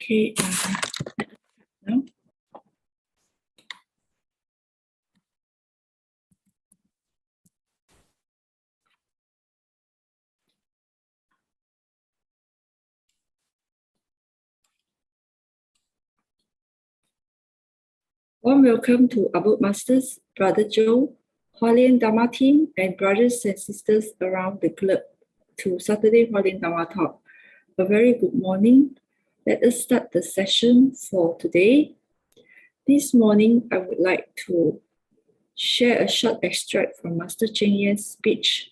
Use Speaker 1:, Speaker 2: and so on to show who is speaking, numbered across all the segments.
Speaker 1: Okay, now. Warm welcome to Abode Masters, Brother Joe, Hualien Dharma team, and brothers and sisters around the globe to Saturday Hualien Dharma Talk. A very good morning. Let us start the session for today. This morning, I would like to share a short extract from Master Cheng Yen's speech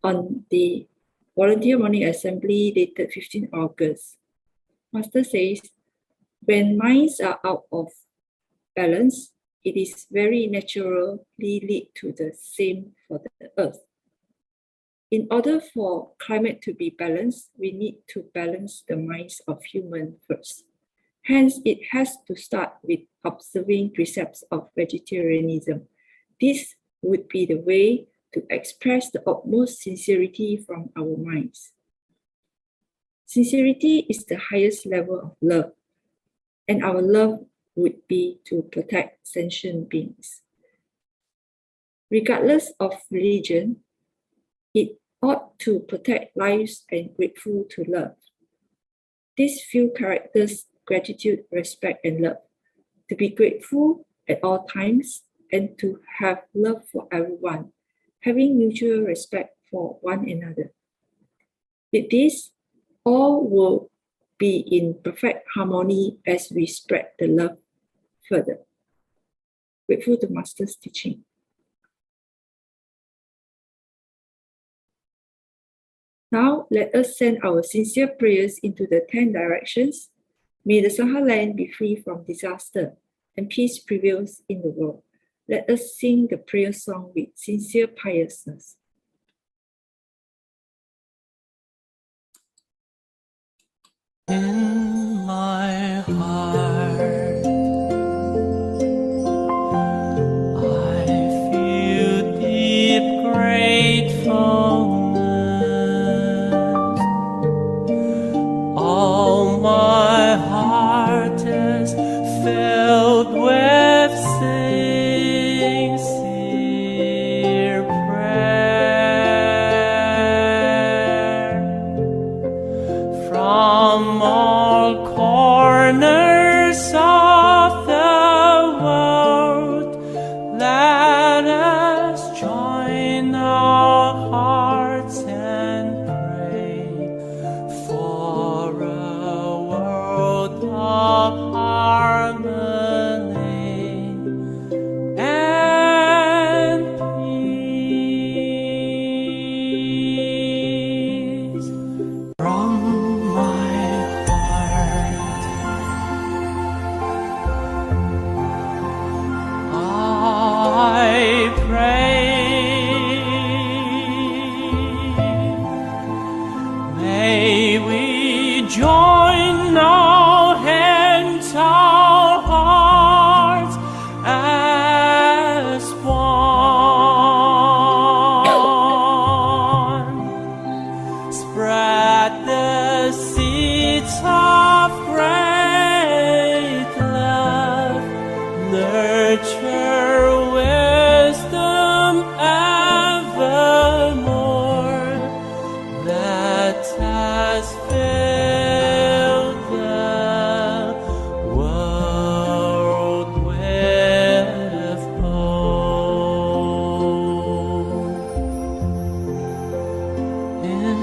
Speaker 1: on the Volunteer Morning Assembly dated 15 August. Master says, when minds are out of balance, it is very naturally lead to the same for the earth. In order for climate to be balanced, we need to balance the minds of humans first. Hence, it has to start with observing precepts of vegetarianism. This would be the way to express the utmost sincerity from our minds. Sincerity is the highest level of love, and our love would be to protect sentient beings. Regardless of religion, it ought to protect lives and grateful to love. These few characters, gratitude, respect, and love. To be grateful at all times and to have love for everyone, having mutual respect for one another. With this, all will be in perfect harmony as we spread the love further. Grateful to Master's teaching. Now, let us send our sincere prayers into the 10 directions. May the Sahara land be free from disaster and peace prevails in the world. Let us sing the prayer song with sincere piousness.
Speaker 2: In my heart, I feel deep gratefulness. All my heart is filled with sincere prayer. From all corners of the world, let us join our hearts and pray for a world of harmony and peace. From my heart, I pray. May we join our hands, our hearts as one. Spread the seeds of great love, nurture wisdom evermore. Let us fill the world with hope. In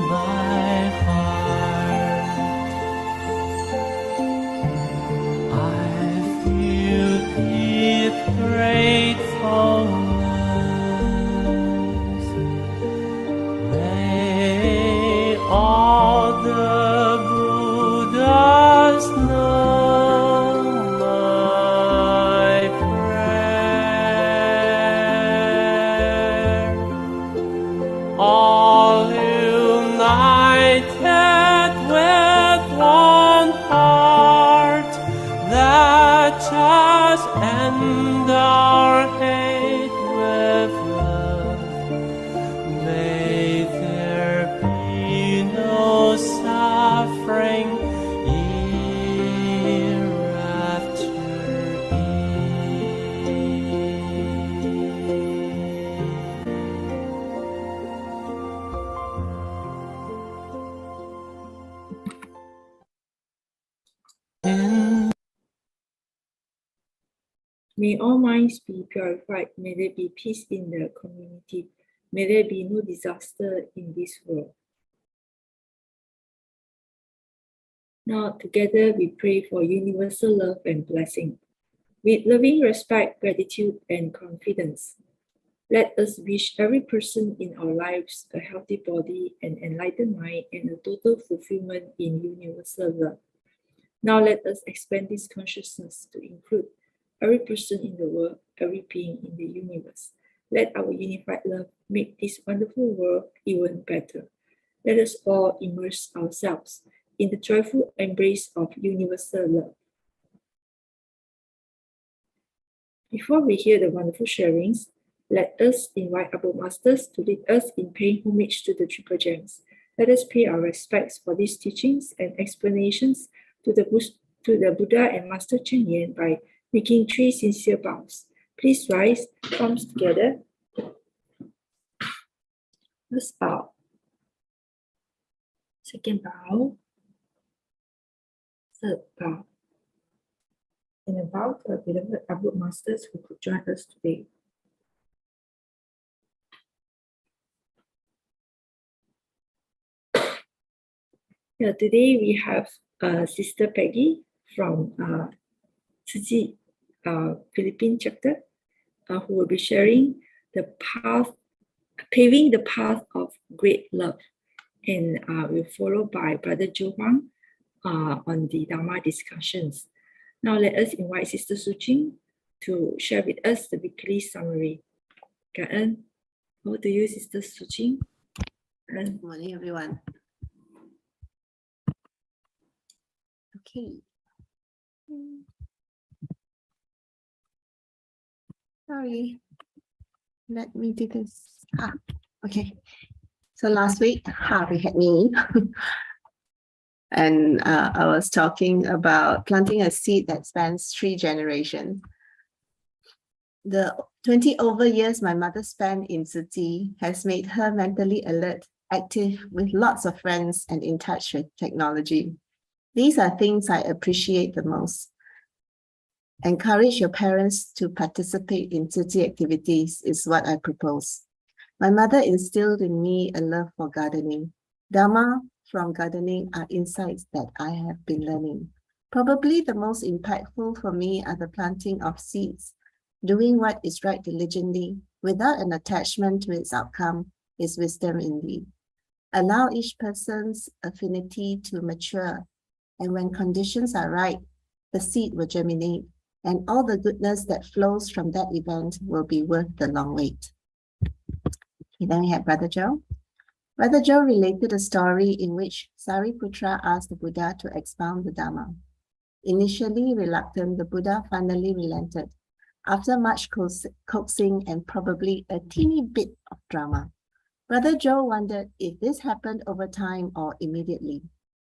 Speaker 2: my heart, I feel deep gratefulness. May all the Buddhas know my prayer. All united with one heart, let us end our hate with love. May there be no
Speaker 1: May all minds be purified. May there be peace in the community. May there be no disaster in this world. Now, together we pray for universal love and blessing. With loving respect, gratitude, and confidence, let us wish every person in our lives a healthy body, an enlightened mind, and a total fulfillment in universal love. Now let us expand this consciousness to include every person in the world, every being in the universe. Let our unified love make this wonderful world even better. Let us all immerse ourselves in the joyful embrace of universal love. Before we hear the wonderful sharings, let us invite our masters to lead us in paying homage to the Triple Gems. Let us pay our respects for these teachings and explanations to the Buddha and Master Cheng Yen by making 3 sincere bows. Please rise, palms together. First bow. Second bow. Third bow. And a bow to our beloved Abud Masters who could join us today. Yeah, today we have Sister Peggy from Tzu Chi Philippine chapter who will be sharing the path, paving the path of great love. And we'll follow by Brother Joe Huang on the Dharma Discussions. Now let us invite Sister Su Ching to share with us the weekly summary. Ka'an, over to you, Sister Su Ching.
Speaker 3: Good morning, everyone. Okay. Sorry. Let me do this. Okay. So last week, we had me. And I was talking about planting a seed that spans 3 generations. The 20 over years my mother spent in Tzu Chi has made her mentally alert, active, with lots of friends, and in touch with technology. These are things I appreciate the most. Encourage your parents to participate in Tzu Chi activities is what I propose. My mother instilled in me a love for gardening. Dharma from gardening are insights that I have been learning. Probably the most impactful for me are the planting of seeds. Doing what is right diligently, without an attachment to its outcome, is wisdom indeed. Allow each person's affinity to mature, and when conditions are right, the seed will germinate, and all the goodness that flows from that event will be worth the long wait. Okay, then we have Brother Joe. Brother Joe related a story in which Sariputra asked the Buddha to expound the Dharma. Initially reluctant, the Buddha finally relented, after much coaxing and probably a teeny bit of drama. Brother Joe wondered if this happened over time or immediately.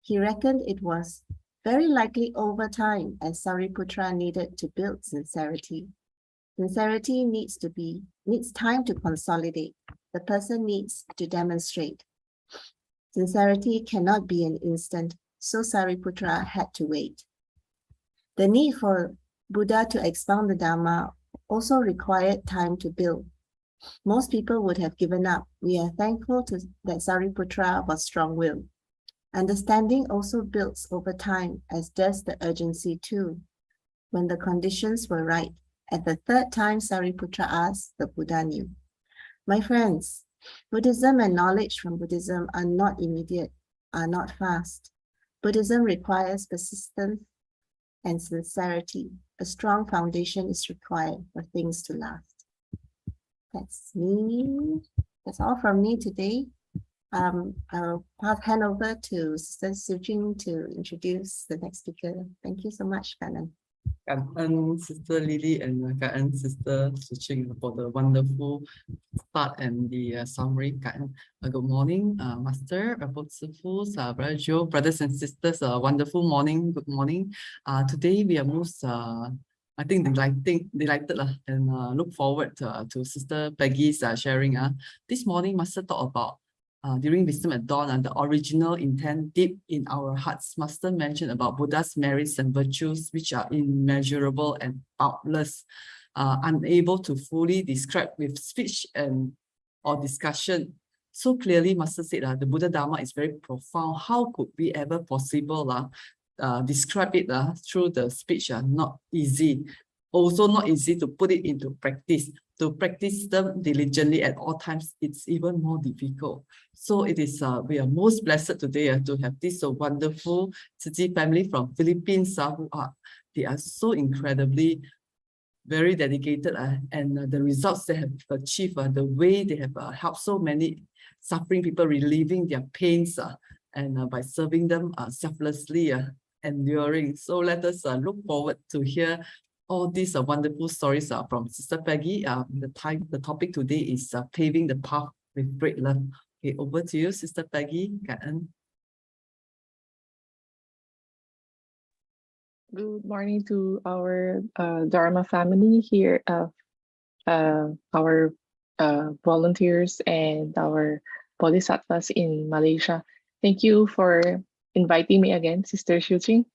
Speaker 3: He reckoned it was very likely over time, as Sariputra needed to build sincerity. Sincerity needs time to consolidate. The person needs to demonstrate. Sincerity cannot be an instant, so Sariputra had to wait. The need for Buddha to expound the Dharma also required time to build. Most people would have given up. We are thankful that Sariputra was strong-willed. Understanding also builds over time, as does the urgency too. When the conditions were right, at the 3rd time Sariputra asked, the Buddha knew. My friends, Buddhism and knowledge from Buddhism are not immediate, are not fast. Buddhism requires persistence and sincerity. A strong foundation is required for things to last. That's me. That's all from me today. I'll hand over to Sister Su Ching to introduce the next speaker. Thank you so much, Kanan.
Speaker 4: Sister Lily and Sister Su Ching for the wonderful start and the summary. Good morning, Master, Abud Sifus, Brother Joe, brothers and sisters. Wonderful morning. Good morning. Today we are most I think delighted and look forward to Sister Peggy's sharing. This morning, Master talked about during Wisdom at Dawn, and the original intent deep in our hearts. Master mentioned about Buddha's merits and virtues, which are immeasurable and boundless, unable to fully describe with speech and or discussion. So clearly, Master said the Buddha Dharma is very profound. How could we ever possible describe it through the speech? Not easy. Also not easy to put it into practice. To practice them diligently at all times, it's even more difficult. So it is, we are most blessed today to have this wonderful Tzu Chi family from Philippines they are so incredibly very dedicated and the results they have achieved, the way they have helped so many suffering people relieving their pains and by serving them selflessly, enduring. So let us look forward to hear all these wonderful stories from Sister Peggy. The topic today is paving the path with great love. Okay, over to you, Sister Peggy.
Speaker 5: Good morning to our Dharma family here, our volunteers and our bodhisattvas in Malaysia. Thank you for inviting me again, Sister Su Ching.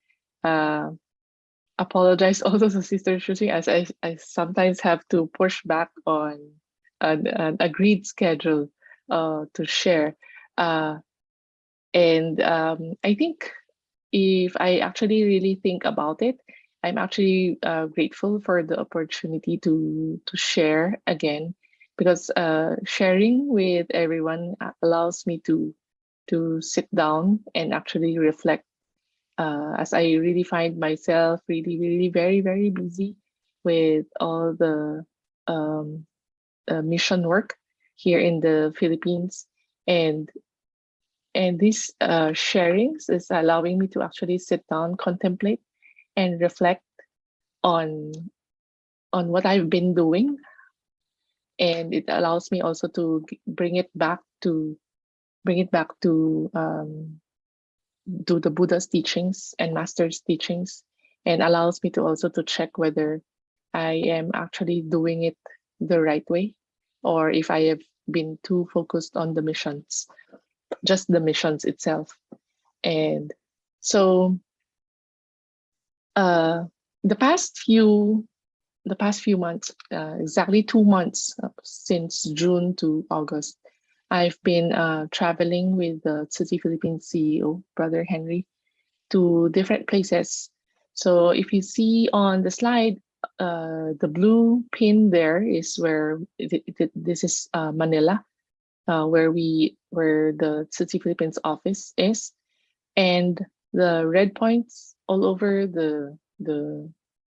Speaker 5: Apologize also to Sister Su Ching, as I sometimes have to push back on an agreed schedule to share. I think if I actually really think about it, I'm actually grateful for the opportunity to share again, because sharing with everyone allows me to sit down and actually reflect, as I really find myself really very, very busy with all the mission work here in the Philippines. And these sharings is allowing me to actually sit down, contemplate, and reflect on what I've been doing. And it allows me also to bring it back to the Buddha's teachings and Master's teachings, and allows me to also to check whether I am actually doing it the right way, or if I have been too focused on the missions, just the missions itself. And so the past few months, exactly 2 months since June to August, I've been traveling with the Tzu Chi Philippines CEO, Brother Henry, to different places. So if you see on the slide, the blue pin there is where this is Manila, where the Tzu Chi Philippines office is, and the red points all over the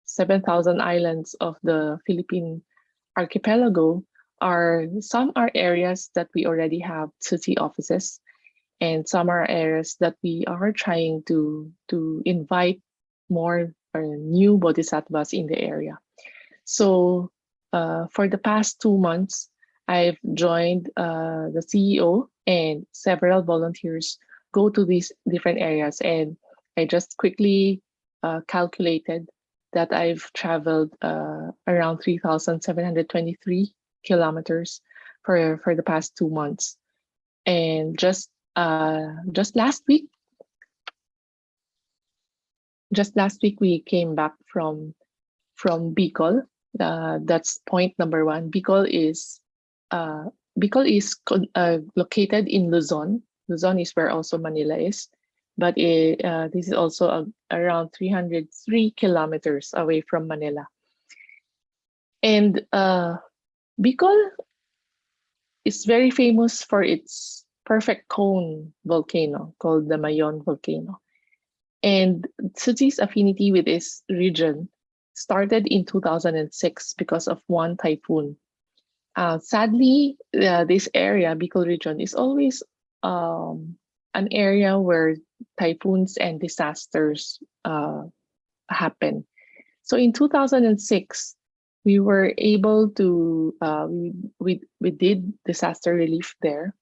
Speaker 5: 7,000 islands of the Philippine archipelago some are areas that we already have Tzu Chi offices, and some are areas that we are trying to invite more new bodhisattvas in the area. So for the past 2 months, I've joined the CEO and several volunteers go to these different areas, and I just quickly calculated that I've traveled around 3,723 kilometers for the past 2 months. And just last week we came back from Bicol. That's point number one. Bicol is located in Luzon. Luzon is where also Manila is, but this is also around 303 kilometers away from Manila. And Bicol is very famous for its perfect cone volcano called the Mayon volcano. And Tzu Chi's affinity with this region started in 2006 because of one typhoon. Sadly, this area, Bicol region, is always an area where typhoons and disasters happen. So in 2006, we were able to, we did disaster relief there.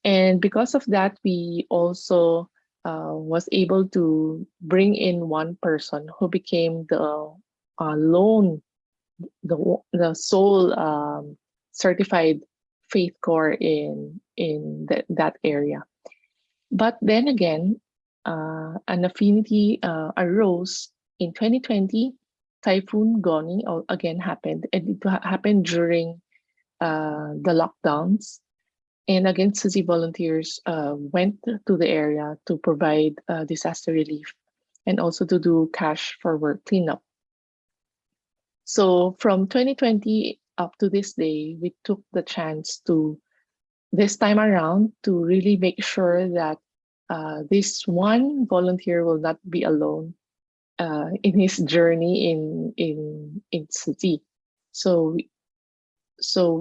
Speaker 5: And because of that, we also was able to bring in one person who became the sole certified faith core in that area. But then again, an affinity arose in 2020. Typhoon Goni again happened, and it happened during the lockdowns. And again, Tzu Chi volunteers went to the area to provide disaster relief and also to do cash for work cleanup. So from 2020 up to this day, we took the chance to, this time around, to really make sure that this one volunteer will not be alone in his journey in Tzu Chi. So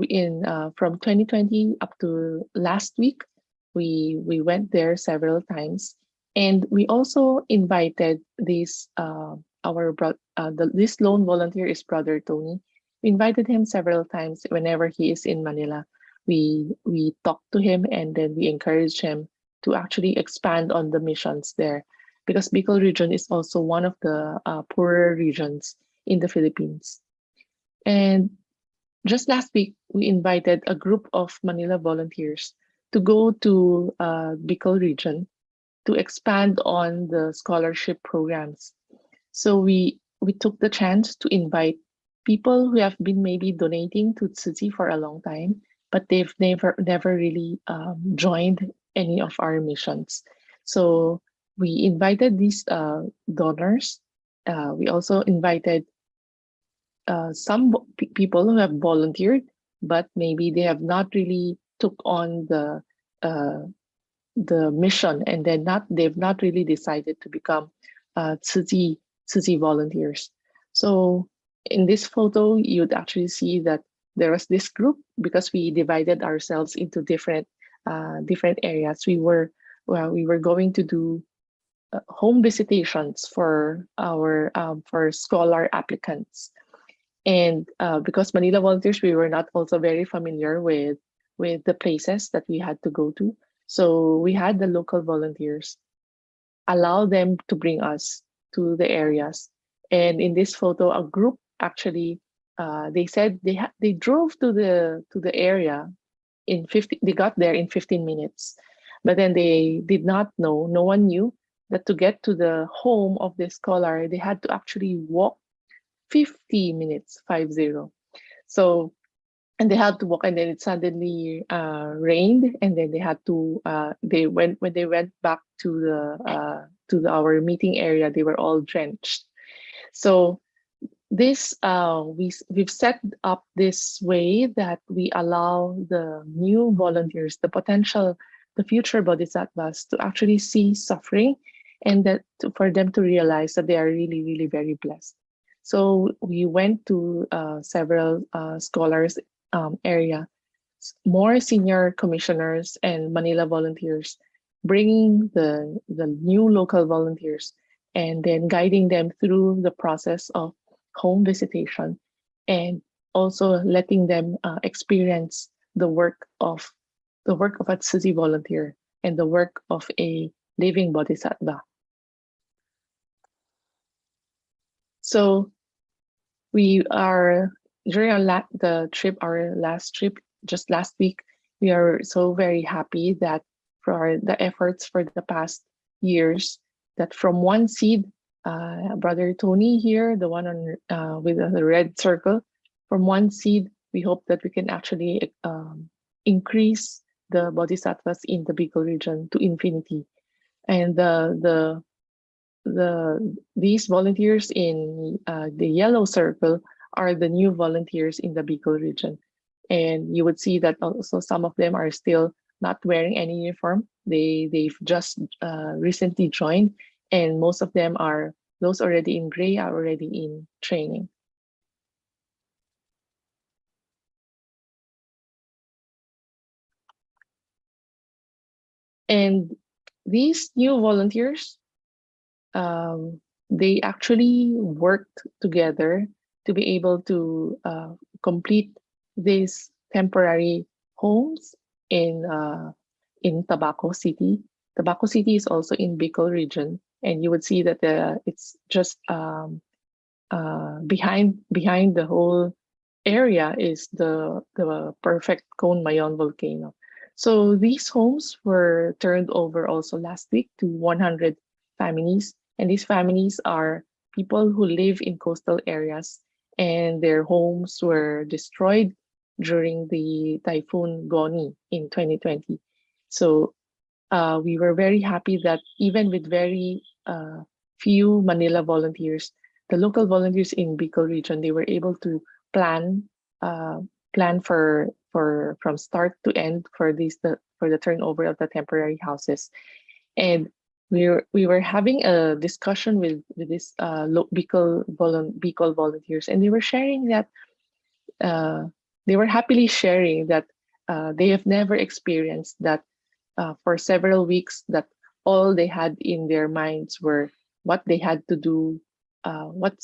Speaker 5: in from 2020 up to last week, we went there several times, and we also invited this this lone volunteer is Brother Tony. We invited him several times whenever he is in Manila. We talked to him, and then we encouraged him to actually expand on the missions there, because Bicol region is also one of the poorer regions in the Philippines. And just last week, we invited a group of Manila volunteers to go to Bicol region to expand on the scholarship programs. So we took the chance to invite people who have been maybe donating to Tzu Chi for a long time, but they've never really joined any of our missions. So we invited these donors. We also invited some people who have volunteered, but maybe they have not really took on the mission, and then they've not really decided to become Tzu Chi volunteers. So in this photo, you'd actually see that there was this group, because we divided ourselves into different areas. We were going to do home visitations for our for scholar applicants. And because Manila volunteers, we were not also very familiar with the places that we had to go to. So we had the local volunteers allow them to bring us to the areas. And in this photo, a group actually, they said they drove to the area in 50. They got there in 15 minutes, but then they did not know. No one knew that to get to the home of the scholar, they had to actually walk 50 minutes, 50. So, and they had to walk, and then it suddenly rained, and then they had to when they went back to our meeting area, they were all drenched. So this we've set up this way that we allow the new volunteers, the future bodhisattvas, to actually see suffering, and that for them to realize that they are really, really very blessed. So we went to several scholars area, more senior commissioners and Manila volunteers, bringing the new local volunteers, and then guiding them through the process of home visitation, and also letting them experience the work of a Tzu Chi volunteer and the work of a living bodhisattva. So we are, during our last trip, just last week, we are so very happy that for the efforts for the past years, that from one seed, Brother Tony here, the one on with the red circle, from one seed, we hope that we can actually increase the bodhisattvas in the Bicol region to infinity. And these volunteers in the yellow circle are the new volunteers in the Bicol region. And you would see that also some of them are still not wearing any uniform. They've just recently joined, and most of them are, those already in gray are already in training. And these new volunteers, they actually worked together to be able to complete these temporary homes in Tabaco City. Tabaco City is also in Bicol region, and you would see that it's just behind the whole area is the perfect Cone Mayon volcano. So these homes were turned over also last week to 100 families. And these families are people who live in coastal areas and their homes were destroyed during the Typhoon Goni in 2020. So we were very happy that even with very few Manila volunteers, the local volunteers in Bicol region, they were able to plan plan for from start to end for the turnover of the temporary houses. And we were having a discussion with this Bicol volunteers, and they were sharing that they were happily sharing that they have never experienced that for several weeks, that all they had in their minds were what they had to do, what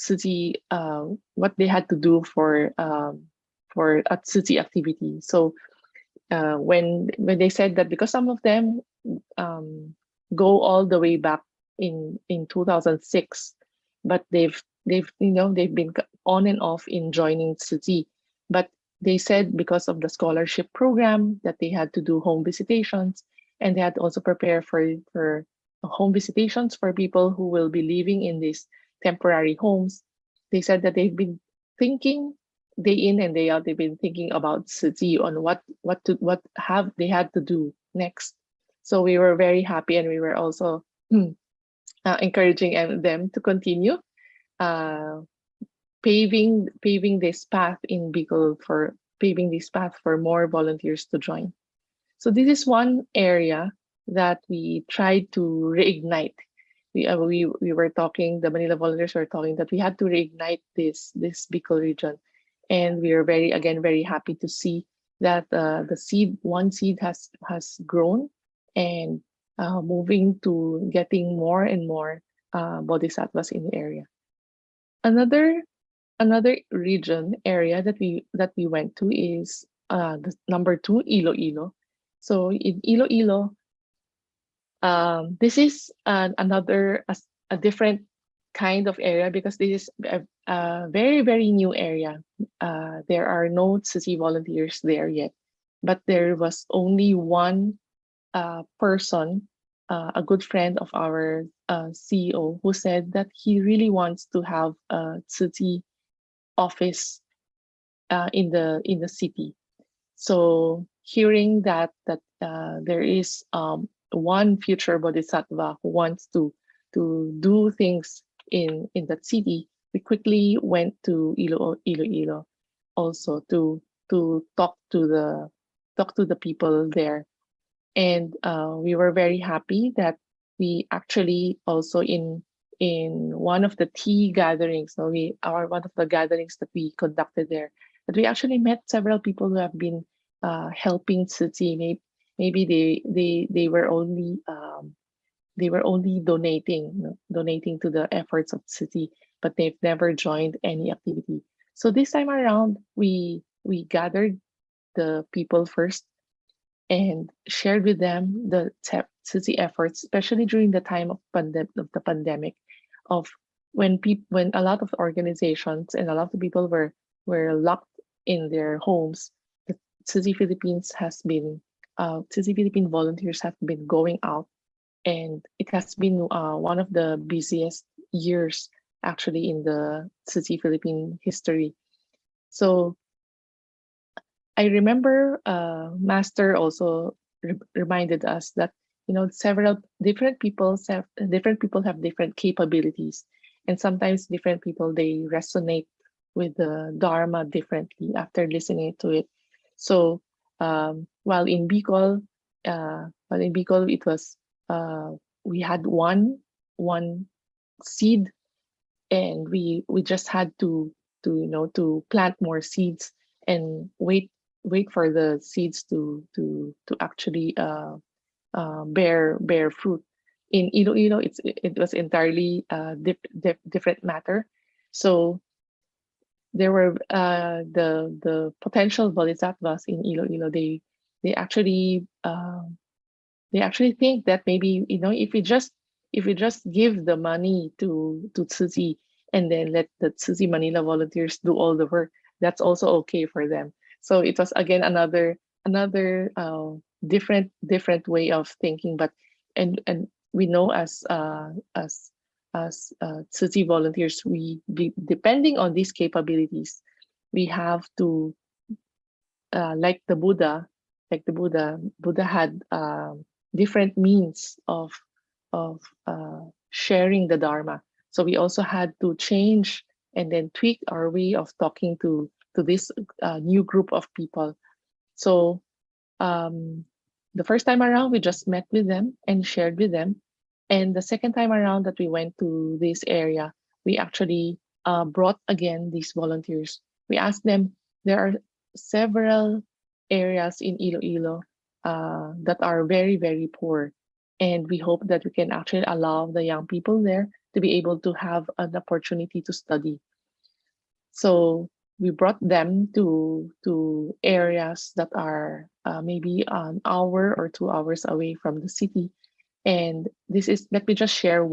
Speaker 5: they had to do for a city activity. So when they said that, because some of them go all the way back in 2006, but they've been on and off in joining city, but they said because of the scholarship program that they had to do home visitations, and they had to also prepare for home visitations for people who will be living in these temporary homes. They said that they've been thinking day in and day out, they've been thinking about city on what have they had to do next. So we were very happy, and we were also encouraging them to continue paving this path in Bicol, for paving this path for more volunteers to join. So this is one area that we tried to reignite. We were talking, the Manila volunteers were talking that we had to reignite this Bicol region, and we are very happy to see that one seed has grown and moving to getting more and more bodhisattvas in the area. Another region area that we went to is the number 2, Iloilo. So in Iloilo, this is a different kind of area, because this is a very new area. There are no Tzu volunteers there yet, but there was only one person, a good friend of our CEO, who said that he really wants to have a Tzu office in the city. So hearing that there is one future bodhisattva who wants to do things in that city, we quickly went to Iloilo also to talk to the people there. And we were very happy that we actually also in one of the tea gatherings, one of the gatherings that we conducted there, that we actually met several people who have been helping Tzu Chi. Maybe they were only donating to the efforts of Tzu Chi, but they've never joined any activity. So this time around, we gathered the people first and shared with them the Tzu Chi efforts, especially during the time of the pandemic, of when a lot of organizations and a lot of people were locked in their homes. The Tzu Chi Philippines Tzu Chi Philippine volunteers have been going out, and it has been one of the busiest years actually in the Tzu Chi Philippine history. So I remember Master also reminded us that several different people have different capabilities, and sometimes different people, they resonate with the Dharma differently after listening to it. So while in Bicol, it was we had one seed, and we just had to plant more seeds and wait for the seeds to actually bear fruit. In Iloilo, it was entirely different matter. So there were the potential bodhisattvas in Iloilo. They actually think that maybe if we just give the money to Tzu Chi, and then let the Tzu Chi Manila volunteers do all the work, that's also okay for them. So it was again another another different way of thinking. But and we know as Tzu Chi volunteers, depending on these capabilities, we have to like the Buddha, Buddha had different means of sharing the Dharma. So we also had to change and then tweak our way of talking to this new group of people. So the first time around, we just met with them and shared with them. And the second time around that we went to this area, we actually brought again these volunteers. We asked them, there are several areas in Iloilo that are very, very poor. And we hope that we can actually allow the young people there to be able to have an opportunity to study. So we brought them to areas that are maybe an hour or 2 hours away from the city. And this is, let me just share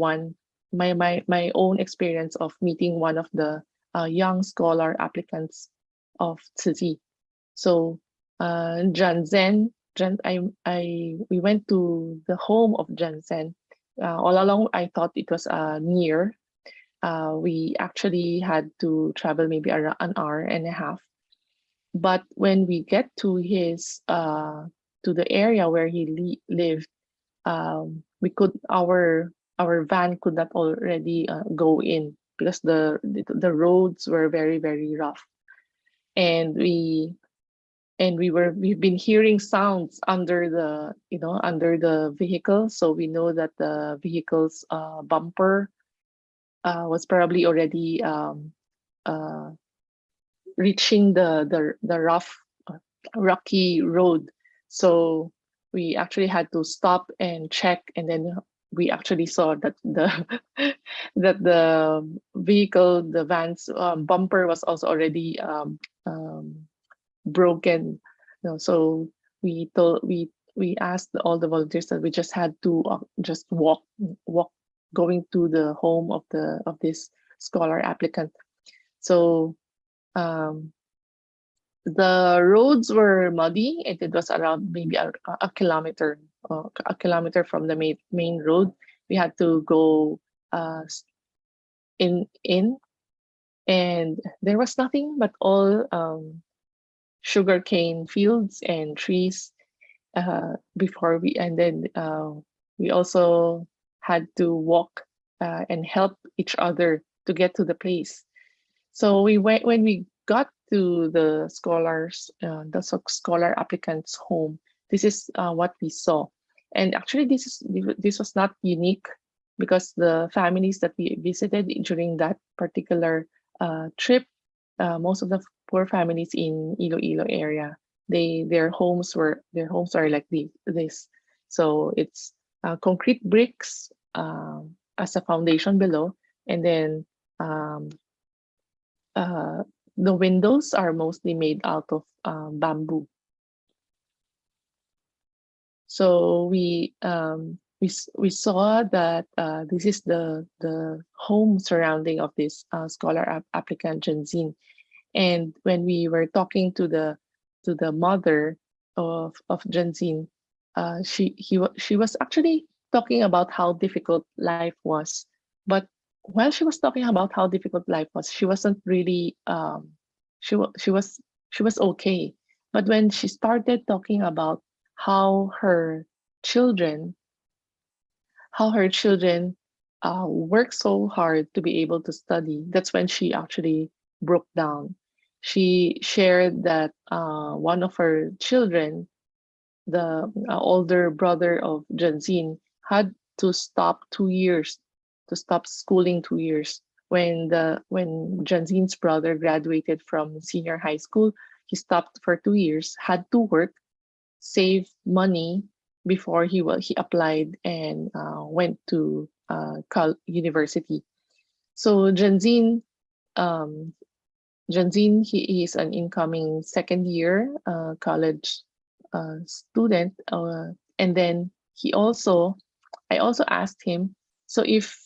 Speaker 5: my own experience of meeting one of the young scholar applicants of Tzu Chi. So Janzen, we went to the home of Janzen. All along, I thought it was near. We actually had to travel maybe around an hour and a half. But when we get to his to the area where he lived, we could our van could not already go in because the roads were very, very rough, and we've been hearing sounds under the vehicle, so we know that the vehicle's bumper was probably already reaching the rough rocky road. So we actually had to stop and check, and then we actually saw that the that the vehicle, the van's bumper was also already broken. So we asked all the volunteers that we just had to just walk going to the home of this scholar applicant. So the roads were muddy, and it was around maybe a kilometer from the main road. We had to go in, and there was nothing but all sugarcane fields and trees before and then we also had to walk and help each other to get to the place. So when we got to the scholar applicant's home, this is what we saw. And actually this was not unique, because the families that we visited during that particular trip, most of the poor families in Iloilo area, their homes are like this. So it's concrete bricks as a foundation below, and then the windows are mostly made out of bamboo. So we saw that this is the home surrounding of this scholar applicant Janzin. And when we were talking to the mother of Janzin, she was actually talking about how difficult life was. But while she was talking about how difficult life was, she wasn't really she was okay. But when she started talking about how her children work so hard to be able to study, that's when she actually broke down. She shared that one of her children, the older brother of Janzin, had to stop schooling 2 years. When Janzin's brother graduated from senior high school, he stopped for 2 years, had to work, save money before he applied and went to university. So Janzin, he is an incoming second year college student, and then I also asked him, so if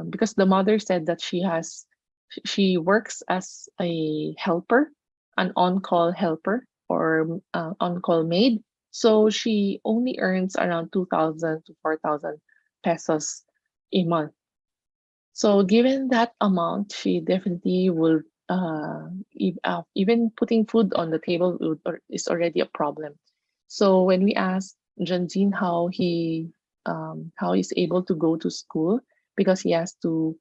Speaker 5: because the mother said that she works as a helper, an on-call helper on-call maid. So she only earns around 2,000 to 4,000 pesos a month. So given that amount, she definitely will even putting food on the table is already a problem. So when we asked Janjin how he's able to go to school, because he has to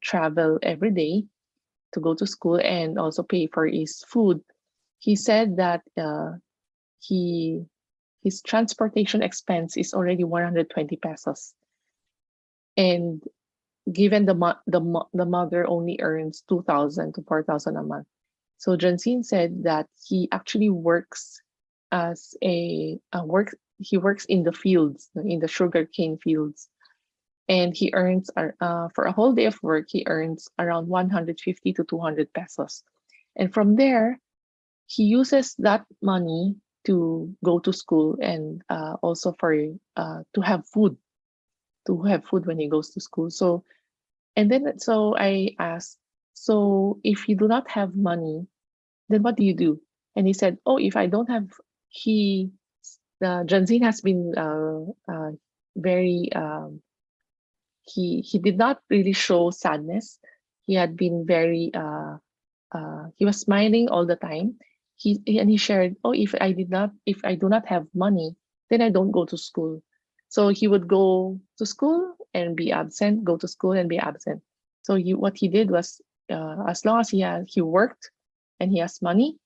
Speaker 5: travel every day to go to school and also pay for his food, he said that his transportation expense is already 120 pesos, and given the mother only earns 2,000 to 4,000 a month. So Jansin said that he actually works as he works in the fields, in the sugarcane fields, and he earns for a whole day of work he earns around 150 to 200 pesos, and from there he uses that money to go to school and also for to have food when he goes to school. So I asked, so if you do not have money, then what do you do? And he said, oh, if I don't have, Janzin has been very, he did not really show sadness. He had been very, he was smiling all the time. He shared, oh, if I do not have money, then I don't go to school. So he would go to school and be absent, go to school and be absent. So what he did was, as long as he worked and he has money,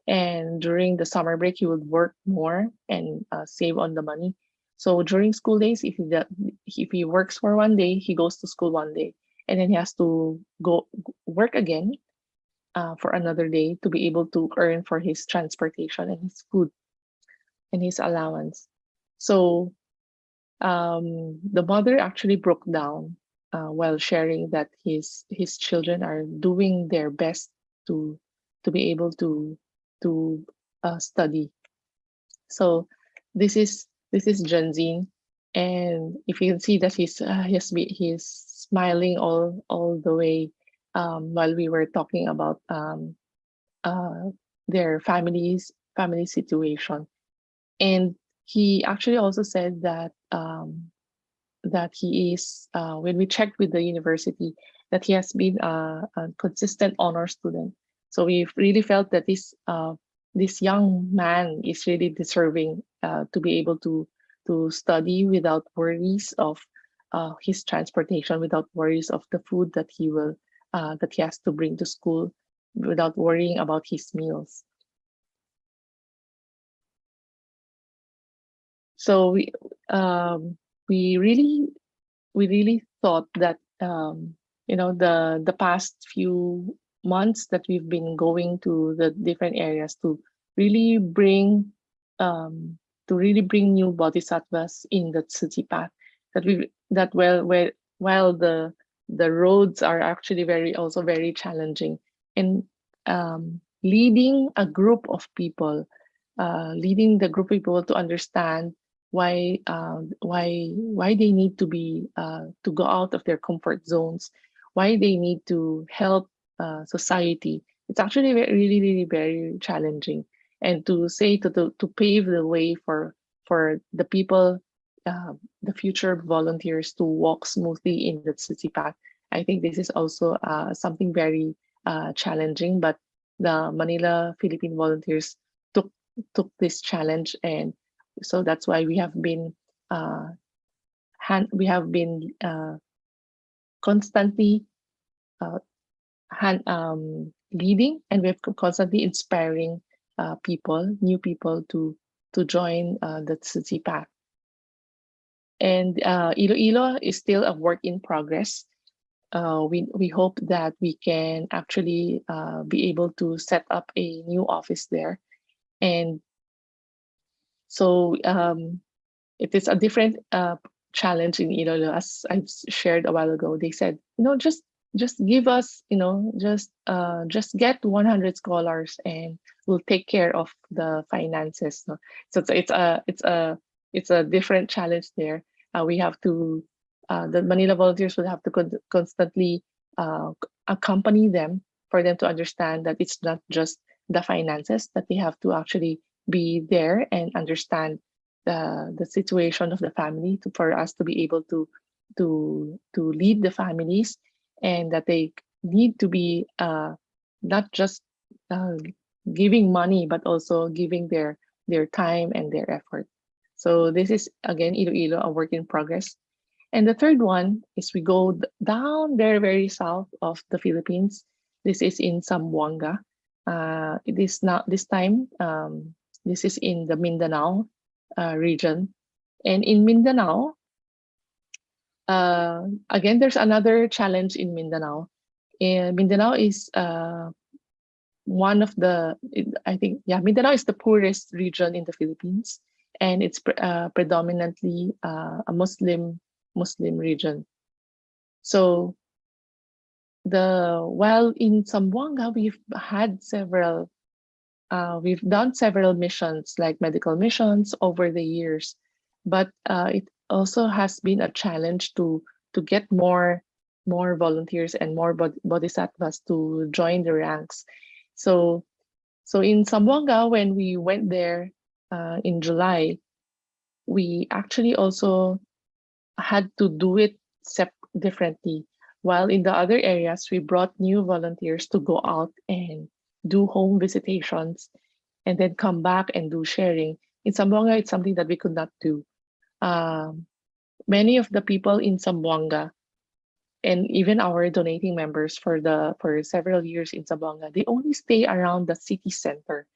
Speaker 5: and during the summer break he would work more and save on the money. So during school days, if he works for one day, he goes to school one day, and then he has to go work again for another day to be able to earn for his transportation and his food and his allowance. So the mother actually broke down while sharing that his children are doing their best to be able to study. So this is Janzin, and if you can see that he's smiling all the way while we were talking about their family situation. And he actually also said that that he is when we checked with the university, that he has been a consistent honor student. So we really felt that this young man is really deserving to be able to study without worries of his transportation, without worries of the food that he has to bring to school, without worrying about his meals. So we really thought that the past few months that we've been going to the different areas to really bring new bodhisattvas in the Tzu Chi path, while the roads are actually very challenging, and leading the group of people to understand why they need to go out of their comfort zones, why they need to help society. It's actually really very challenging, and to pave the way for the people, the future volunteers, to walk smoothly in the Tzu Chi path. I think this is also something very challenging, but the Manila Philippine volunteers took this challenge, and so that's why we have been constantly leading, and we have constantly inspiring new people to join the Tzu Chi path. And Iloilo is still a work in progress. We hope that we can actually be able to set up a new office there. And so it is a different challenge in Iloilo. As I've shared a while ago, they said, just give us, just get 100 scholars and we'll take care of the finances. No? So it's a different challenge there. We have to, the Manila volunteers will have to constantly accompany them, for them to understand that it's not just the finances, that they have to actually be there and understand the situation of the family for us to be able to lead the families, and that they need to be not just giving money, but also giving their time and their effort. So this is again Iloilo, a work in progress. And the third one is we go down very, very south of the Philippines. This is in Zamboanga. It is not this time. This is in the Mindanao region, and in Mindanao, again, there's another challenge in Mindanao. Mindanao is one of the, I think, yeah, Mindanao is the poorest region in the Philippines, and it's predominantly a Muslim region. So while in Zamboanga, we've done several missions, like medical missions over the years, but it also has been a challenge to get more volunteers and more bodhisattvas to join the ranks. So in Zamboanga, when we went there in July, we actually also had to do it differently. While in the other areas, we brought new volunteers to go out and do home visitations and then come back and do sharing. In Zamboanga, it's something that we could not do. Many of the people in Zamboanga, and even our donating members for several years in Zamboanga, they only stay around the city center.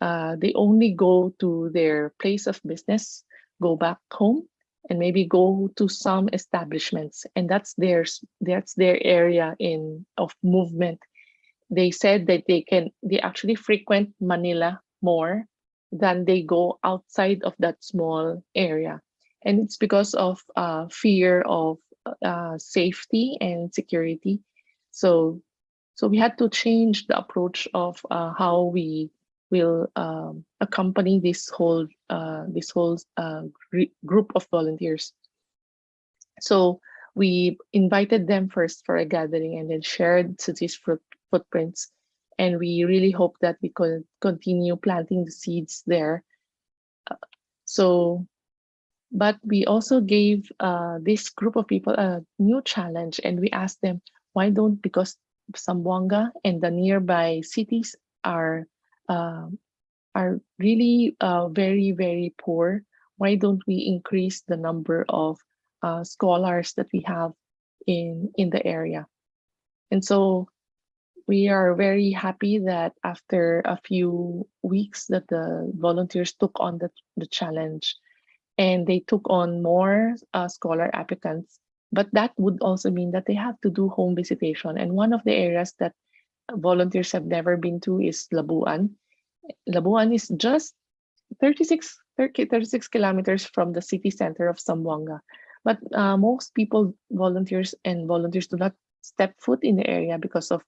Speaker 5: They only go to their place of business, go back home, and maybe go to some establishments, and that's their area of movement. They said that they actually frequent Manila more than they go outside of that small area, and it's because of fear of safety and security. So we had to change the approach of how we will accompany this whole group of volunteers. So we invited them first for a gathering and then shared Tzu Chi's footprints. And we really hope that we could continue planting the seeds there. But we also gave this group of people a new challenge, and we asked them, why don't, because Zamboanga and the nearby cities are really very, very poor, why don't we increase the number of scholars that we have in the area? And so we are very happy that after a few weeks that the volunteers took on the challenge, and they took on more scholar applicants. But that would also mean that they have to do home visitation. And one of the areas that volunteers have never been to is Labuan. Labuan is just 36 kilometers from the city center of Zamboanga. But most volunteers do not step foot in the area because of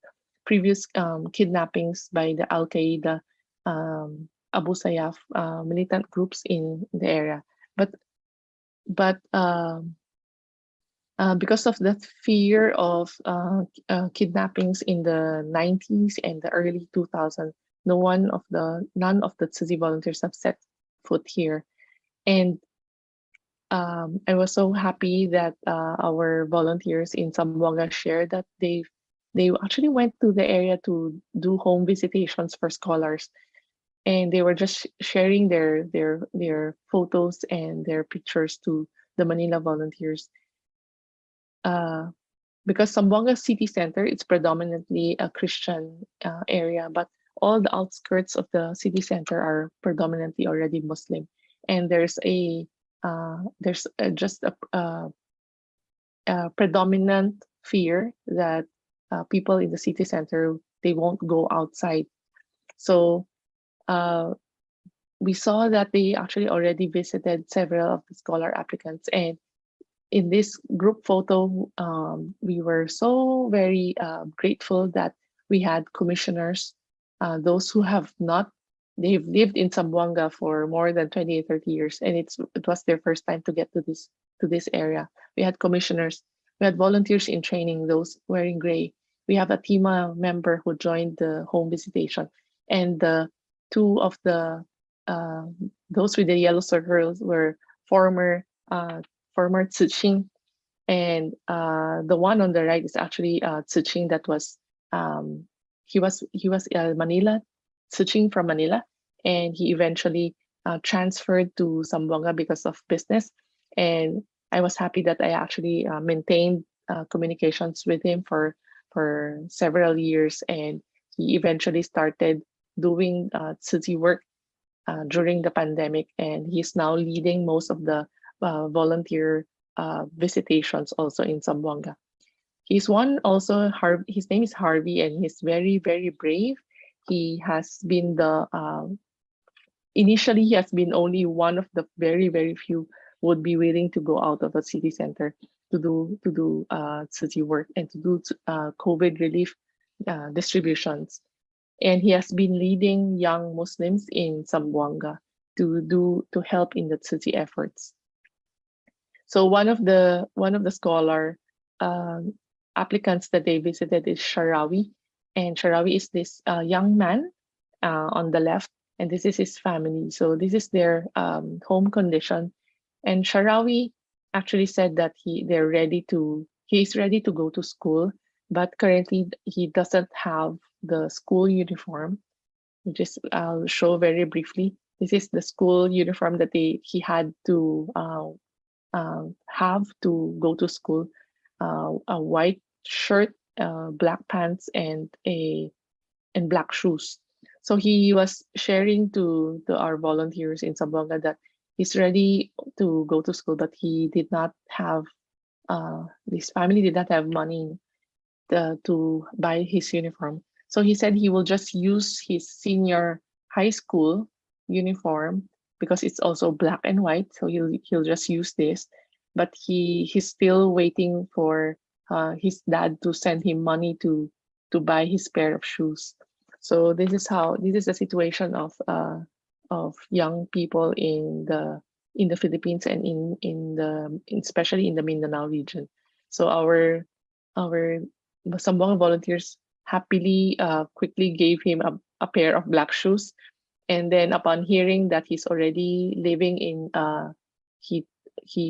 Speaker 5: previous kidnappings by the Al-Qaeda, Abu Sayyaf militant groups in the area. But because of the fear of kidnappings in the 90s and the early 2000s, none of the Tzu Chi volunteers have set foot here. And I was so happy that our volunteers in Zamboanga shared that they actually went to the area to do home visitations for scholars. And they were just sharing their photos and their pictures to the Manila volunteers. Because Zamboanga city center, it's predominantly a Christian area, but all the outskirts of the city center are predominantly already Muslim. And there's just a predominant fear that people in the city center, they won't go outside. So we saw that they actually already visited several of the scholar applicants, and in this group photo, we were so very grateful that we had commissioners, those who have not, they've lived in Zamboanga for more than 20 or 30 years, and it was their first time to get to this area. We had commissioners, we had volunteers in training, those wearing gray. We have a TIMA member who joined the home visitation. And the two of the those with the yellow circles were former Tzu Ching, and the one on the right is actually Tzu Ching that was he was Manila, Tzu Ching from Manila, and he eventually transferred to Zamboanga because of business. And I was happy that I actually maintained communications with him for several years, and he eventually started doing Tzu Chi work during the pandemic, and he's now leading most of the volunteer visitations also in Zamboanga. He's one also, his name is Harvey, and he's very, very brave. He has been the, initially he has been only one of the very, very few would be willing to go out of the city center to do Tzu Chi work and to do COVID relief distributions. And he has been leading young Muslims in Zamboanga to help in the Tzu Chi efforts. So one of the scholar applicants that they visited is Sharawi, and Sharawi is this young man on the left, and this is his family. So this is their home condition, and Sharawi actually said that he's ready to go to school, but currently he doesn't have the school uniform, which is I'll show very briefly. This is the school uniform that he had to have to go to school. A white shirt, black pants, and black shoes. So he was sharing to our volunteers in Zamboanga that he's ready to go to school, but he did not have his family did not have money to buy his uniform. So he said he will just use his senior high school uniform because it's also black and white. So he'll just use this, but he's still waiting for his dad to send him money to buy his pair of shoes. So this is the situation of young people in the Philippines and especially in the Mindanao region. So our Zamboanga volunteers happily quickly gave him a pair of black shoes, and then upon hearing that he's already living in he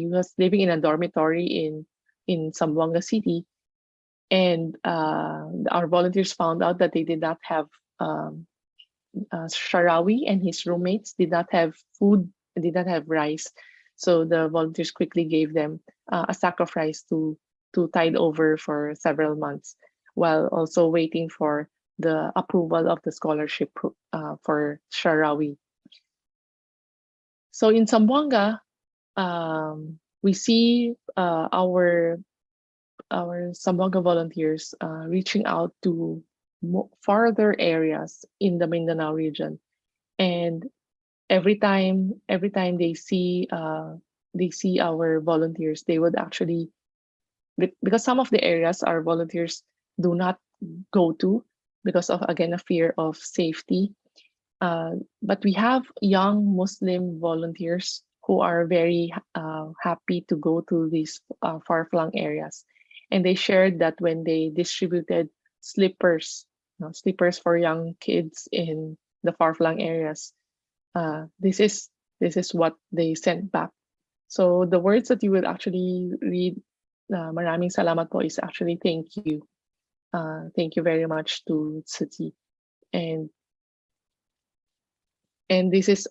Speaker 5: was living in a dormitory in Zamboanga City, and our volunteers found out that they did not have Sharawi and his roommates did not have food, did not have rice. So the volunteers quickly gave them a sack of rice to tide over for several months, while also waiting for the approval of the scholarship for Sharawi. So in Zamboanga, we see our Zamboanga volunteers reaching out to farther areas in the Mindanao region, and every time they see our volunteers, they would actually, because some of the areas our volunteers do not go to because of, again, a fear of safety, but we have young Muslim volunteers who are very happy to go to these far-flung areas, and they shared that when they distributed slippers for young kids in the far-flung areas, this is what they sent back. So the words that you will actually read, maraming salamat po, is actually thank you. Thank you very much to Tzu Chi. And this is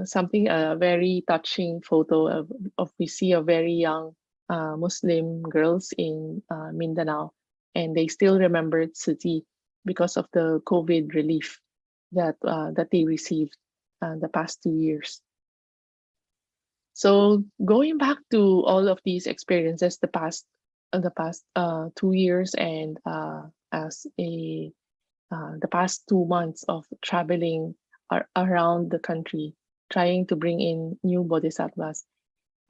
Speaker 5: something, a very touching photo of we see a very young Muslim girls in Mindanao, and they still remember Tzu Chi because of the COVID relief that they received the past 2 years. So going back to all of these experiences, the past 2 years, and the past 2 months of traveling around the country, trying to bring in new bodhisattvas,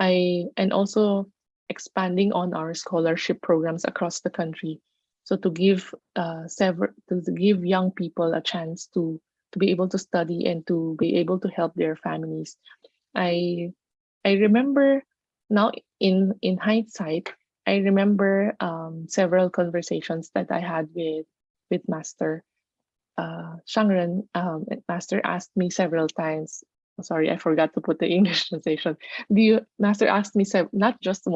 Speaker 5: and also expanding on our scholarship programs across the country. So to give young people a chance to be able to study and to be able to help their families. I remember now in hindsight, I remember several conversations that I had with Master. Shangren, Master asked me several times. Sorry, I forgot to put the English translation. Master asked me not just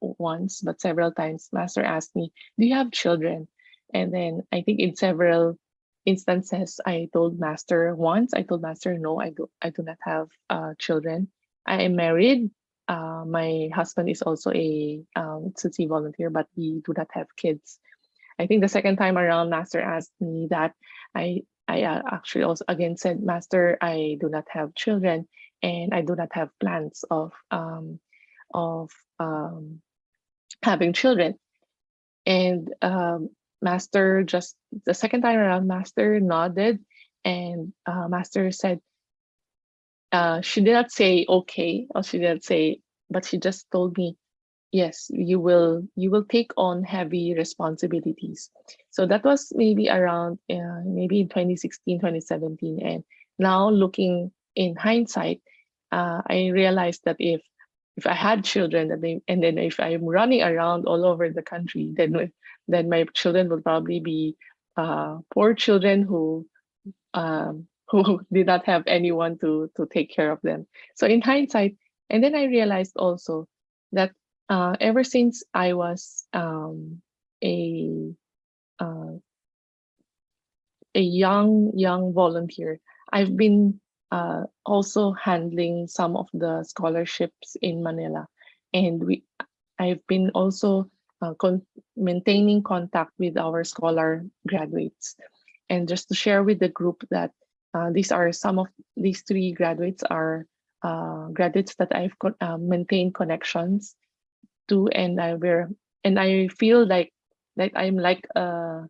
Speaker 5: once, but several times. Master asked me, "Do you have children?" And then I think in several instances, I told Master once. I told Master, "No, I do not have children. I am married. My husband is also a Tzu Chi volunteer, but we do not have kids." I think the second time around, Master asked me that. I actually also again said, "Master, I do not have children, and I do not have plans of having children." And Master just the second time around, Master nodded, and Master said, she did not say okay, or she didn't say, but she just told me, "Yes, you will take on heavy responsibilities." So that was maybe around maybe in 2016, 2017. And now looking in hindsight, I realized that if I had children, and then if I'm running around all over the country, then my children will probably be poor children who did not have anyone to take care of them. So in hindsight, and then I realized also that ever since I was a uh, a young volunteer, I've been also handling some of the scholarships in Manila, and I've been also maintaining contact with our scholar graduates. And just to share with the group that these are some of these three graduates are graduates that I've maintained connections to, and I feel like I'm like a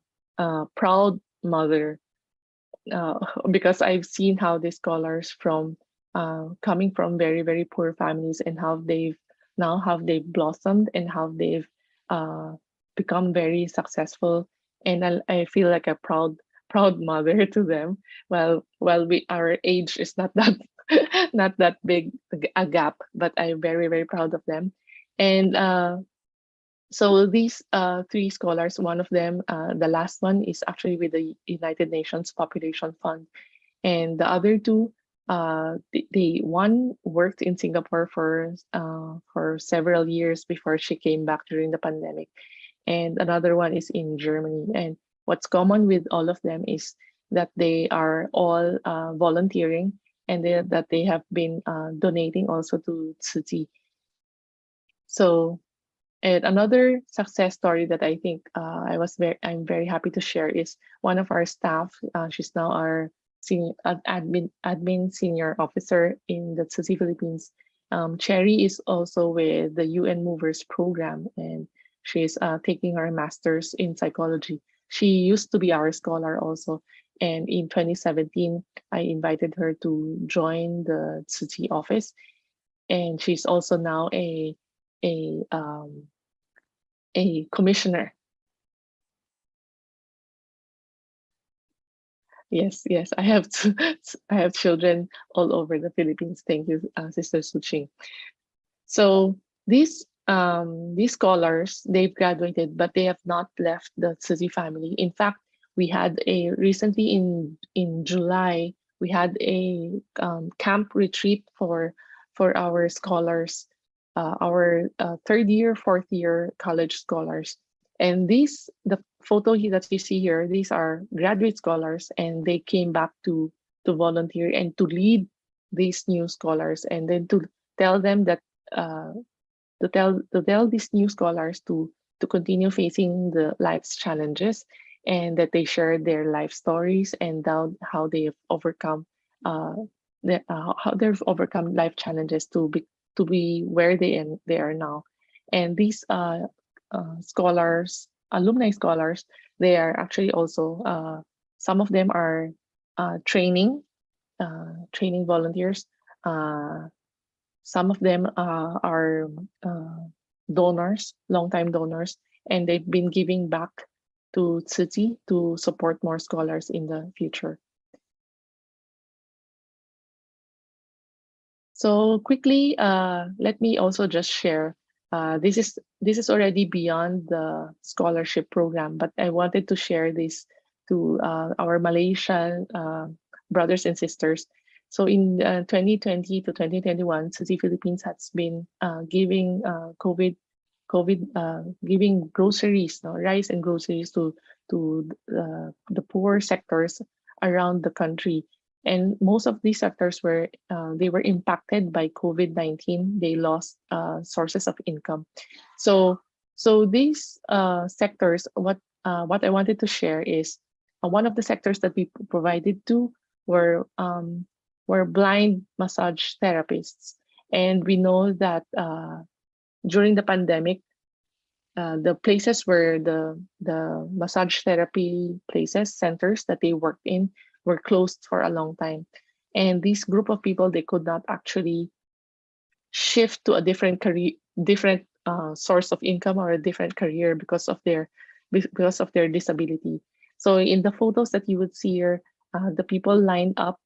Speaker 5: proud mother because I've seen how these scholars from coming from very poor families, and how they've blossomed, and how they've become very successful, and I feel like a proud mother to them. Well, our age is not that not that big a gap, but I'm very proud of them. And so these three scholars, one of them, the last one, is actually with the United Nations Population Fund, and the other two, one worked in Singapore for several years before she came back during the pandemic, and another one is in Germany. And what's common with all of them is that they are all volunteering, and that they have been donating also to Tzu Chi. So, and another success story that I think I'm very happy to share is one of our staff. She's now our senior admin senior officer in the Tzu Chi Philippines. Cherry is also with the UN Movers program, and she's taking her master's in psychology. She used to be our scholar also, and in 2017, I invited her to join the Tzu Chi office, and she's also now a commissioner. Yes, I have I have children all over the Philippines. Thank you, Sister Su Ching. So these scholars, they've graduated, but they have not left the Tzu Chi family. In fact, we had recently in July, we had a camp retreat for our scholars, our third year, fourth year college scholars. And the photo that you see here, these are graduate scholars, and they came back to volunteer and to lead these new scholars, and then to tell them that to tell these new scholars to continue facing the life's challenges, and that they share their life stories, and how they've overcome life challenges to be where they are now. And these scholars, alumni scholars, they are actually also some of them are training volunteers. Some of them are donors, long-time donors, and they've been giving back to Tzu Chi to support more scholars in the future. So quickly, let me also just share. This is already beyond the scholarship program, but I wanted to share this to our Malaysian brothers and sisters. So in 2020 to 2021, Tzu Chi Philippines has been giving giving groceries, no, rice and groceries to the poor sectors around the country. And most of these sectors were they were impacted by COVID-19. They lost sources of income. So these sectors, what I wanted to share is one of the sectors that we provided to were blind massage therapists, and we know that during the pandemic, the places where the massage therapy places, centers that they worked in were closed for a long time. And this group of people, they could not actually shift to a different career, different source of income or a different career because of their disability. So in the photos that you would see here, the people lined up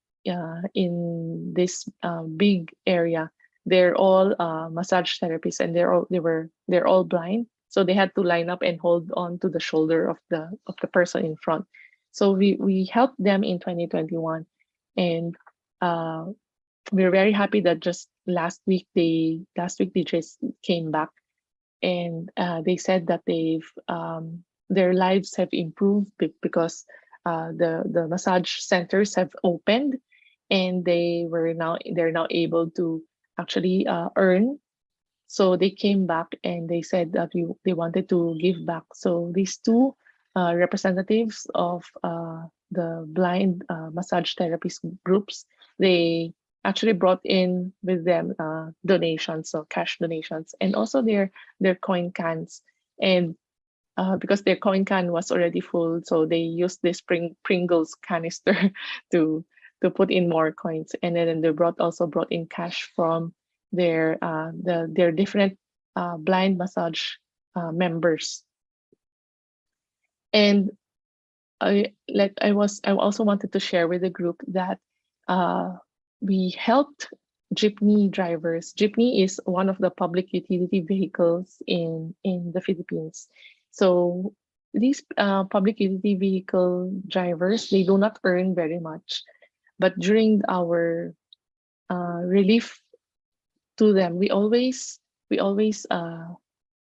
Speaker 5: in this big area. They're all massage therapists, and they're all blind. So they had to line up and hold on to the shoulder of the person in front. So we helped them in 2021, and we're very happy that just last week they just came back, and they said that their lives have improved because the massage centers have opened, and they're now able to actually earn. So they came back and they said that they wanted to give back. So these two representatives of the blind massage therapist groups, they actually brought in with them donations, so cash donations, and also their coin cans. And because their coin can was already full, so they used this Pringles canister to put in more coins. And then they also brought in cash from their different blind massage members. And I also wanted to share with the group that we helped jeepney drivers. Jeepney is one of the public utility vehicles in the Philippines. So these public utility vehicle drivers, they do not earn very much, but during our relief to them, we always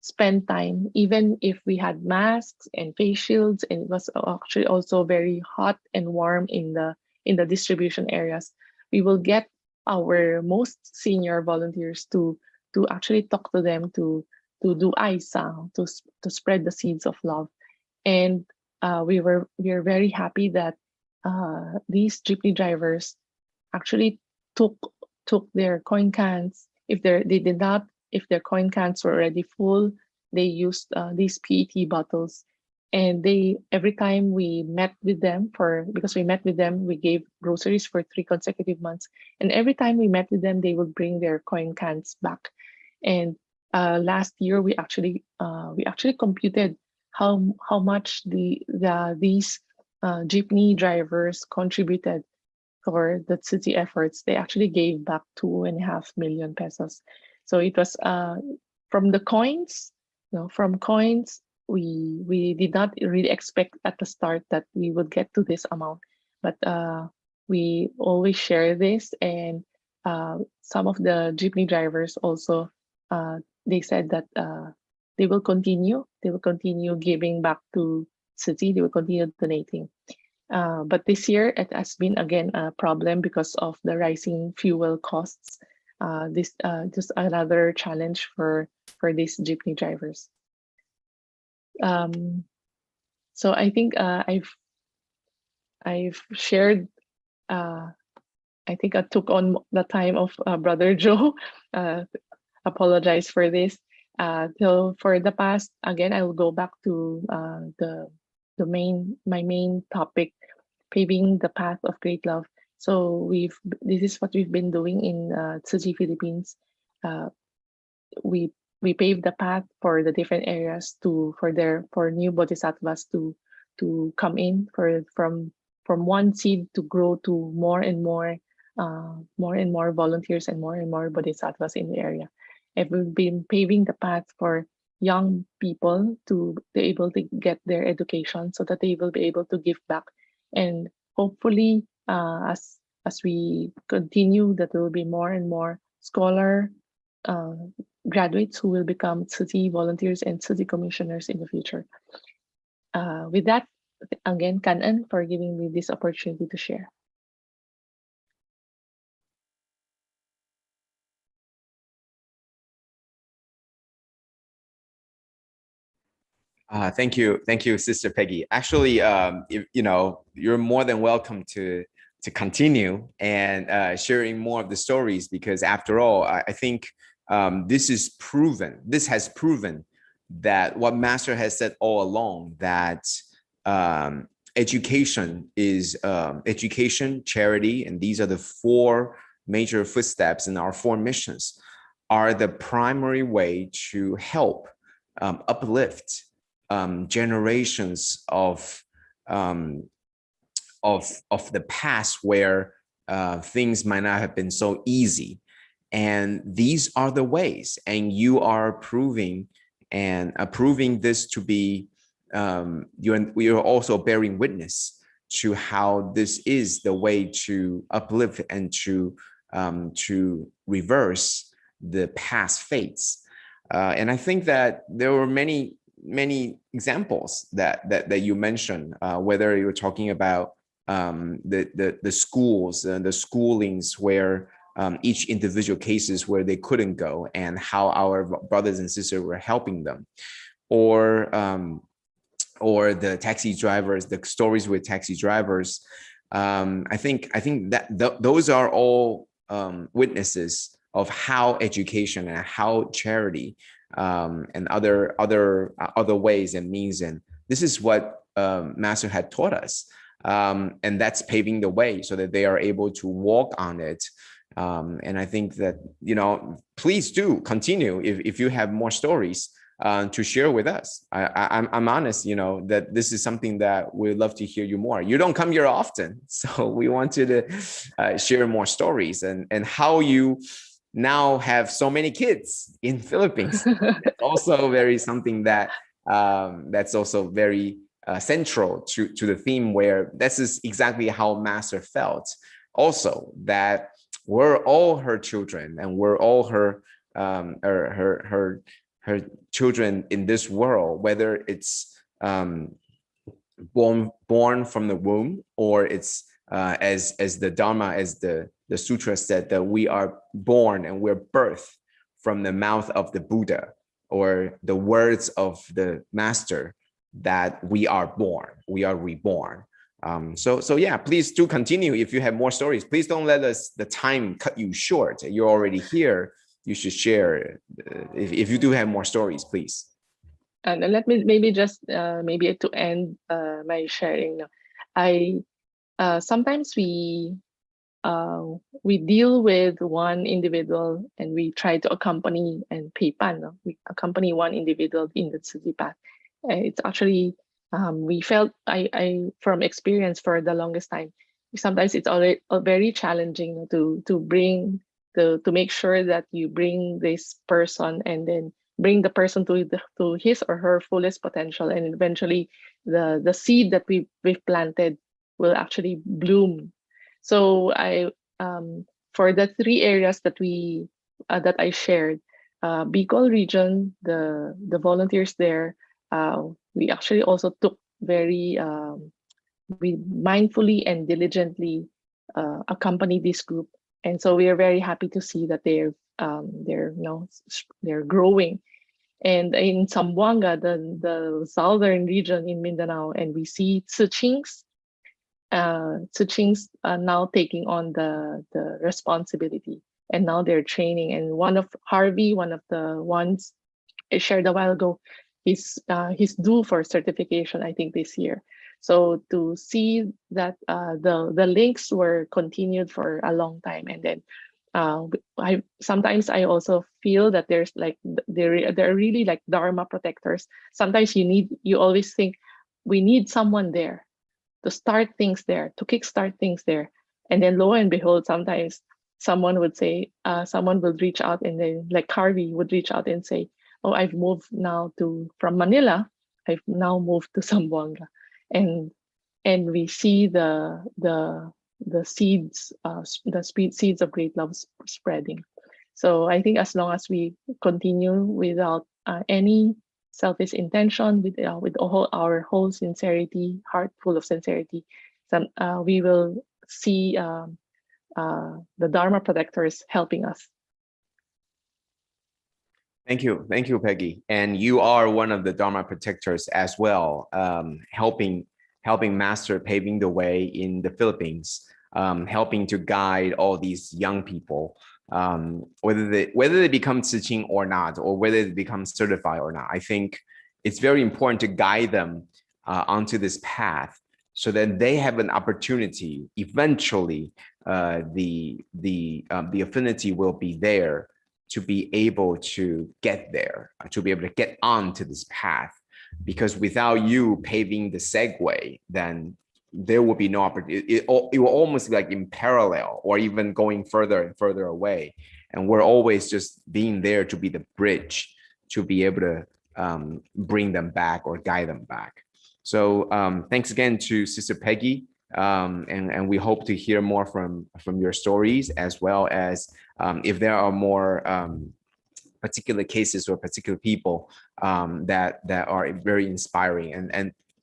Speaker 5: spend time, even if we had masks and face shields, and it was actually also very hot and warm in the distribution areas. We will get our most senior volunteers to actually talk to them, to do aisa, to spread the seeds of love. And we are very happy that these jeepney drivers actually took their coin cans. If their coin cans were already full, they used these PET bottles. And every time we met with them, we gave groceries for 3 consecutive months. And every time we met with them, they would bring their coin cans back. And last year, we actually computed how much these jeepney drivers contributed for the Tzu Chi efforts. They actually gave back 2.5 million pesos. So it was from the coins. From coins, we did not really expect at the start that we would get to this amount, but we always share this. And some of the jeepney drivers also, they said that they will continue giving back to Tzu Chi. They will continue donating. But this year it has been again a problem because of the rising fuel costs. This just another challenge for these jeepney drivers. So I think I've shared. I think I took on the time of Brother Joe. Apologize for this. So for the past, again, I will go back to my main topic, paving the path of great love. So this is what we've been doing in Tzu Chi Philippines. We paved the path for the different areas for new bodhisattvas to come in, from one seed to grow to more and more volunteers and more bodhisattvas in the area. And we've been paving the path for young people to be able to get their education so that they will be able to give back. And hopefully, as we continue, that there will be more and more scholar graduates who will become Tzu Chi volunteers and Tzu Chi commissioners in the future. With that, again, Kanan for giving me this opportunity to share.
Speaker 6: Thank you, Sister Peggy. Actually, you're more than welcome to continue and sharing more of the stories, because after all, I think this has proven that what Master has said all along, that education is education, charity, and these are the four major footsteps in our four missions, are the primary way to help uplift generations of the past where things might not have been so easy. And these are the ways, and you are proving this to be, you're also bearing witness to how this is the way to uplift and to reverse the past fates. And I think that there were many examples that you mentioned, whether you're talking about the schools and the schoolings where each individual cases where they couldn't go and how our brothers and sisters were helping them, or the taxi drivers, the stories with taxi drivers. I think that those are all witnesses of how education and how charity and other ways and means, and this is what Master had taught us, and that's paving the way so that they are able to walk on it. And I think that, please do continue if you have more stories to share with us. I'm honest, that this is something that we'd love to hear you more. You don't come here often, so we want you to share more stories and how you now have so many kids in Philippines. It's also something that that's also very central to the theme, where this is exactly how Master felt also, that we're all her children and we're all her children in this world, whether it's born from the womb, or it's as the Dharma, as the sutra said, that we are born and we're birthed from the mouth of the Buddha, or the words of the Master, that we are born, we are reborn. So yeah, please do continue. If you have more stories, please don't let the time cut you short. You're already here. You should share. If you do have more stories, please.
Speaker 5: And let me maybe just maybe to end my sharing. Sometimes we deal with one individual and we try to accompany and peipan. We accompany one individual in the Tzu Chi path. It's actually we felt I from experience for the longest time. Sometimes it's already very challenging to bring to make sure that you bring this person and then bring the person to his or her fullest potential, and eventually the seed that we've planted will actually bloom. So I for the three areas that we that I shared, Bicol region, the volunteers there, we actually also took very we mindfully and diligently accompany this group, and so we are very happy to see that they're growing. And in Zamboanga, the southern region in Mindanao, and we see Tzu Ching's now taking on the responsibility, and now they're training. And one of the ones I shared a while ago, he's due for certification, I think, this year. So to see that the links were continued for a long time, and then sometimes I also feel that there's like they're really like Dharma protectors. Sometimes you always think we need someone there to start things there, to kickstart things there, and then lo and behold, sometimes someone would say, someone will reach out, and then like Harvey would reach out and say, I've moved now from Manila. I've now moved to Zamboanga, and we see the seeds, seeds of great love spreading. So I think as long as we continue without any selfish intention, with our whole sincerity, heart full of sincerity, we will see the Dharma protectors helping us.
Speaker 6: Thank you, Peggy. And you are one of the Dharma protectors as well, helping Master paving the way in the Philippines, helping to guide all these young people, whether they become Tzu Ching or not, or whether they become certified or not. I think it's very important to guide them onto this path, so that they have an opportunity. Eventually, the affinity will be there to be able to get there, to be able to get onto this path. Because without you paving the segue, then there will be no opportunity. It will almost be like in parallel, or even going further and further away. And we're always just being there to be the bridge to be able to bring them back or guide them back. So thanks again to Sister Peggy. And we hope to hear more from your stories, as well as if there are more particular cases or particular people that are very inspiring,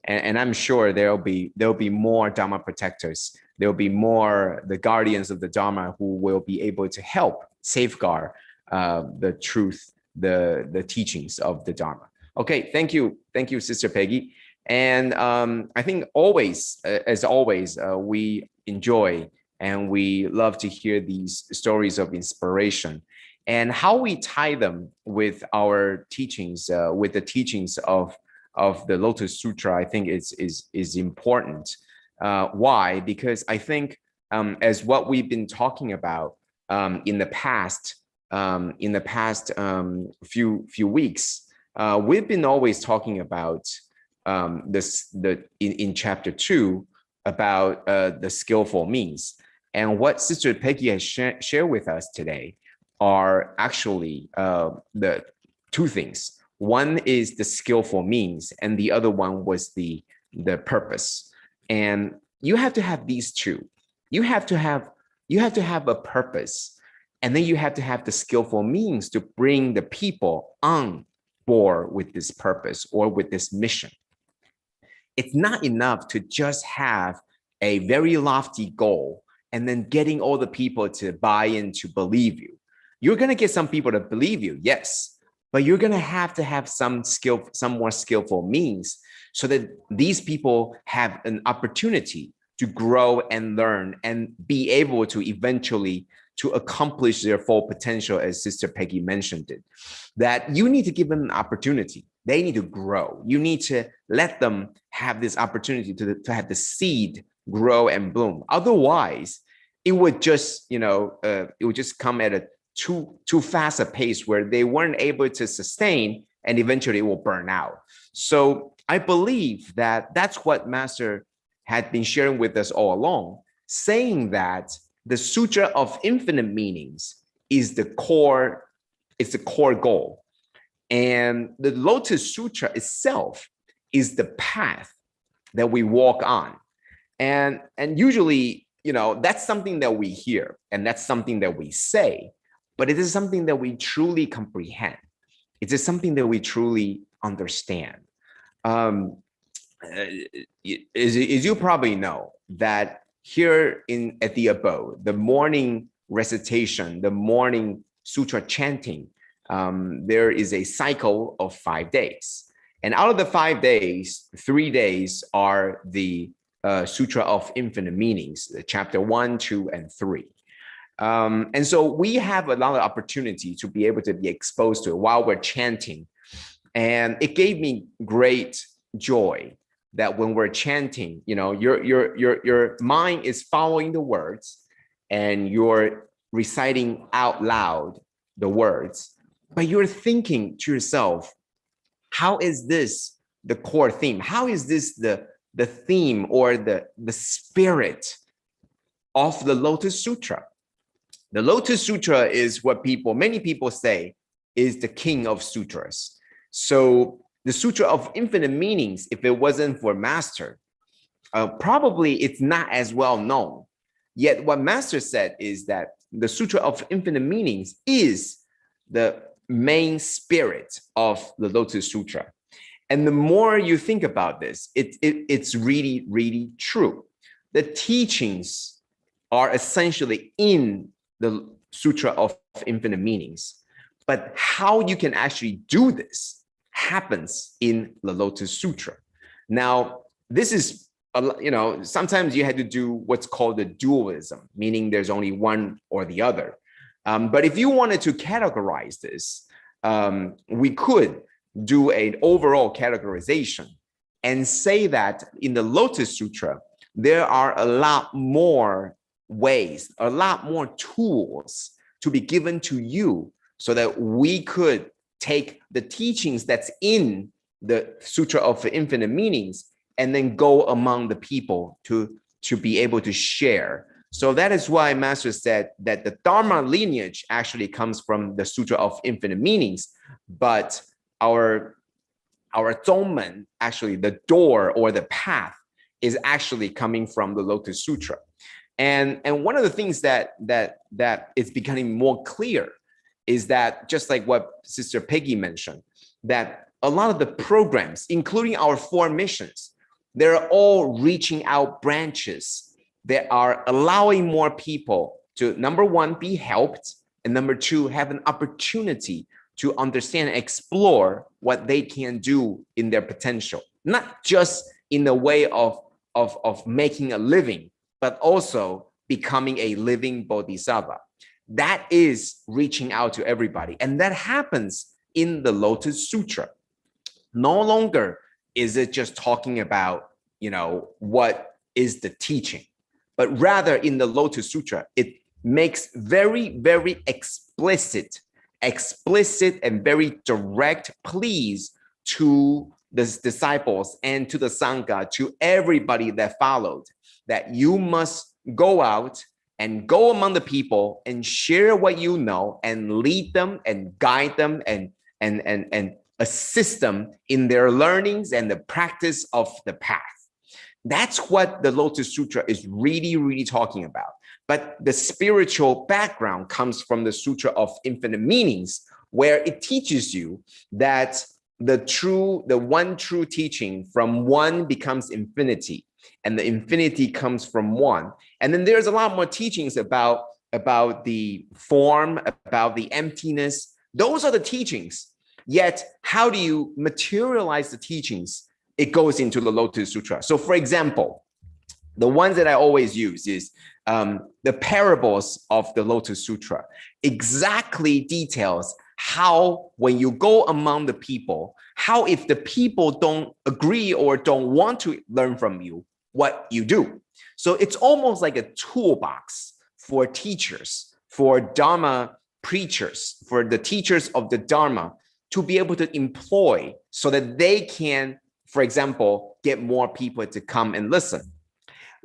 Speaker 6: and I'm sure there'll be more Dharma protectors. There'll be more the guardians of the Dharma who will be able to help safeguard the truth, the teachings of the Dharma. Okay, thank you, Sister Peggy. And I think as always, we enjoy and we love to hear these stories of inspiration, and how we tie them with our teachings, with the teachings of the Lotus Sutra. I think is important. Why? Because I think as what we've been talking about in the past few weeks, we've been always talking about in chapter 2 about the skillful means. And what Sister Peggy has shared with us today are actually the two things. One is the skillful means, and the other one was the purpose. And you have to have these two. You have to have a purpose, and then you have to have the skillful means to bring the people on board with this purpose or with this mission. It's not enough to just have a very lofty goal and then getting all the people to buy in, to believe you. You're going to get some people to believe you, yes, but you're going to have some more skillful means, so that these people have an opportunity to grow and learn and be able to eventually to accomplish their full potential, as Sister Peggy mentioned it. That you need to give them an opportunity. They need to grow. You need to let them have this opportunity to have the seed grow and bloom. Otherwise, it would just, come at a too fast a pace where they weren't able to sustain, and eventually it will burn out. So I believe that that's what Master had been sharing with us all along, saying that the Sutra of Infinite Meanings is the core goal. And the Lotus Sutra itself is the path that we walk on. And usually, that's something that we hear, and that's something that we say, but it is something that we truly comprehend. It is something that we truly understand. As you probably know, that here at the abode, the morning recitation, the morning sutra chanting, there is a cycle of 5 days. And out of the 5 days, 3 days are the Sutra of Infinite Meanings, chapter 1, 2, and 3. And so we have a lot of opportunity to be able to be exposed to it while we're chanting. And it gave me great joy that when we're chanting, your mind is following the words and you're reciting out loud the words, but you're thinking to yourself, how is this the core theme? How is this the theme or the spirit of the Lotus Sutra? The Lotus Sutra is what many people say is the king of sutras. So the Sutra of Infinite Meanings, if it wasn't for Master, probably it's not as well known. Yet what Master said is that the Sutra of Infinite Meanings is the main spirit of the Lotus Sutra. And the more you think about this, it's really, really true. The teachings are essentially in the Sutra of Infinite Meanings. But how you can actually do this happens in the Lotus Sutra. Now, this is, sometimes you had to do what's called the dualism, meaning there's only one or the other. But if you wanted to categorize this, we could do an overall categorization and say that in the Lotus Sutra, there are a lot more ways, a lot more tools to be given to you so that we could take the teachings that's in the Sutra of Infinite Meanings and then go among the people to be able to share. So that is why Master said that the Dharma lineage actually comes from the Sutra of Infinite Meanings, but our Zongmen, actually the door or the path, is actually coming from the Lotus Sutra. And one of the things that is becoming more clear is that, just like what Sister Peggy mentioned, that a lot of the programs, including our 4 missions, they're all reaching out branches that are allowing more people to, number one, be helped, and number two, have an opportunity to understand and explore what they can do in their potential, not just in the way of making a living, but also becoming a living bodhisattva. That is reaching out to everybody. And that happens in the Lotus Sutra. No longer is it just talking about, what is the teaching, but rather in the Lotus Sutra, it makes very, very explicit and very direct pleas to the disciples and to the Sangha, to everybody that followed, that you must go out and go among the people and share what you know and lead them and guide them and assist them in their learnings and the practice of the path. That's what the Lotus Sutra is really, really talking about. But the spiritual background comes from the Sutra of Infinite Meanings, where it teaches you that the one true teaching from one becomes infinity, and the infinity comes from one. And then there's a lot more teachings about the form, about the emptiness. Those are the teachings. Yet, how do you materialize the teachings? It goes into the Lotus Sutra. So, for example, the ones that I always use is the parables of the Lotus Sutra. Exactly details how, when you go among the people, how if the people don't agree or don't want to learn from you, what you do. So it's almost like a toolbox for teachers, for Dharma preachers, for the teachers of the Dharma to be able to employ so that they can, for example, get more people to come and listen.